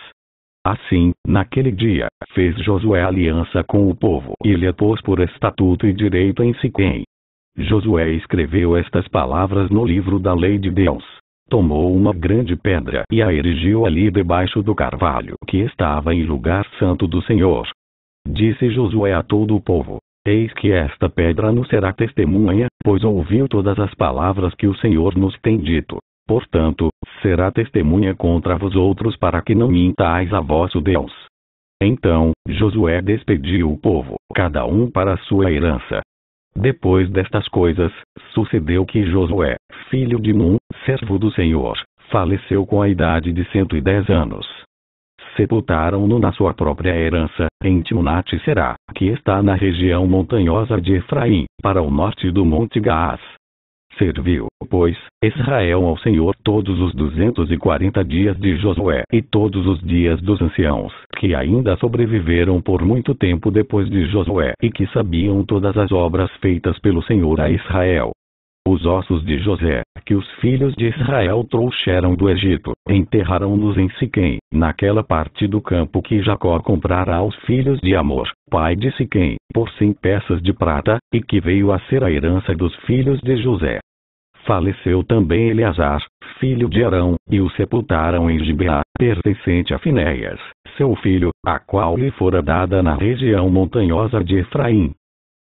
Assim, naquele dia, fez Josué aliança com o povo e lhe pôs por estatuto e direito em Siquém. Josué escreveu estas palavras no livro da lei de Deus. Tomou uma grande pedra e a erigiu ali debaixo do carvalho que estava em lugar santo do Senhor. Disse Josué a todo o povo: eis que esta pedra nos será testemunha, pois ouviu todas as palavras que o Senhor nos tem dito. Portanto, será testemunha contra vós outros para que não mintais a vosso Deus. Então, Josué despediu o povo, cada um para a sua herança. Depois destas coisas, sucedeu que Josué, filho de Num, servo do Senhor, faleceu com a idade de 110 anos. Sepultaram-no na sua própria herança, em Timnat-Será, que está na região montanhosa de Efraim, para o norte do Monte Gaás. Serviu, pois, Israel ao Senhor todos os 240 dias de Josué e todos os dias dos anciãos, que ainda sobreviveram por muito tempo depois de Josué e que sabiam todas as obras feitas pelo Senhor a Israel. Os ossos de José, que os filhos de Israel trouxeram do Egito, enterraram-nos em Siquém, naquela parte do campo que Jacó comprara aos filhos de Amor, pai de Siquém, por 100 peças de prata, e que veio a ser a herança dos filhos de José. Faleceu também Eleazar, filho de Arão, e o sepultaram em Gibeá, pertencente a Finéias, seu filho, a qual lhe fora dada na região montanhosa de Efraim.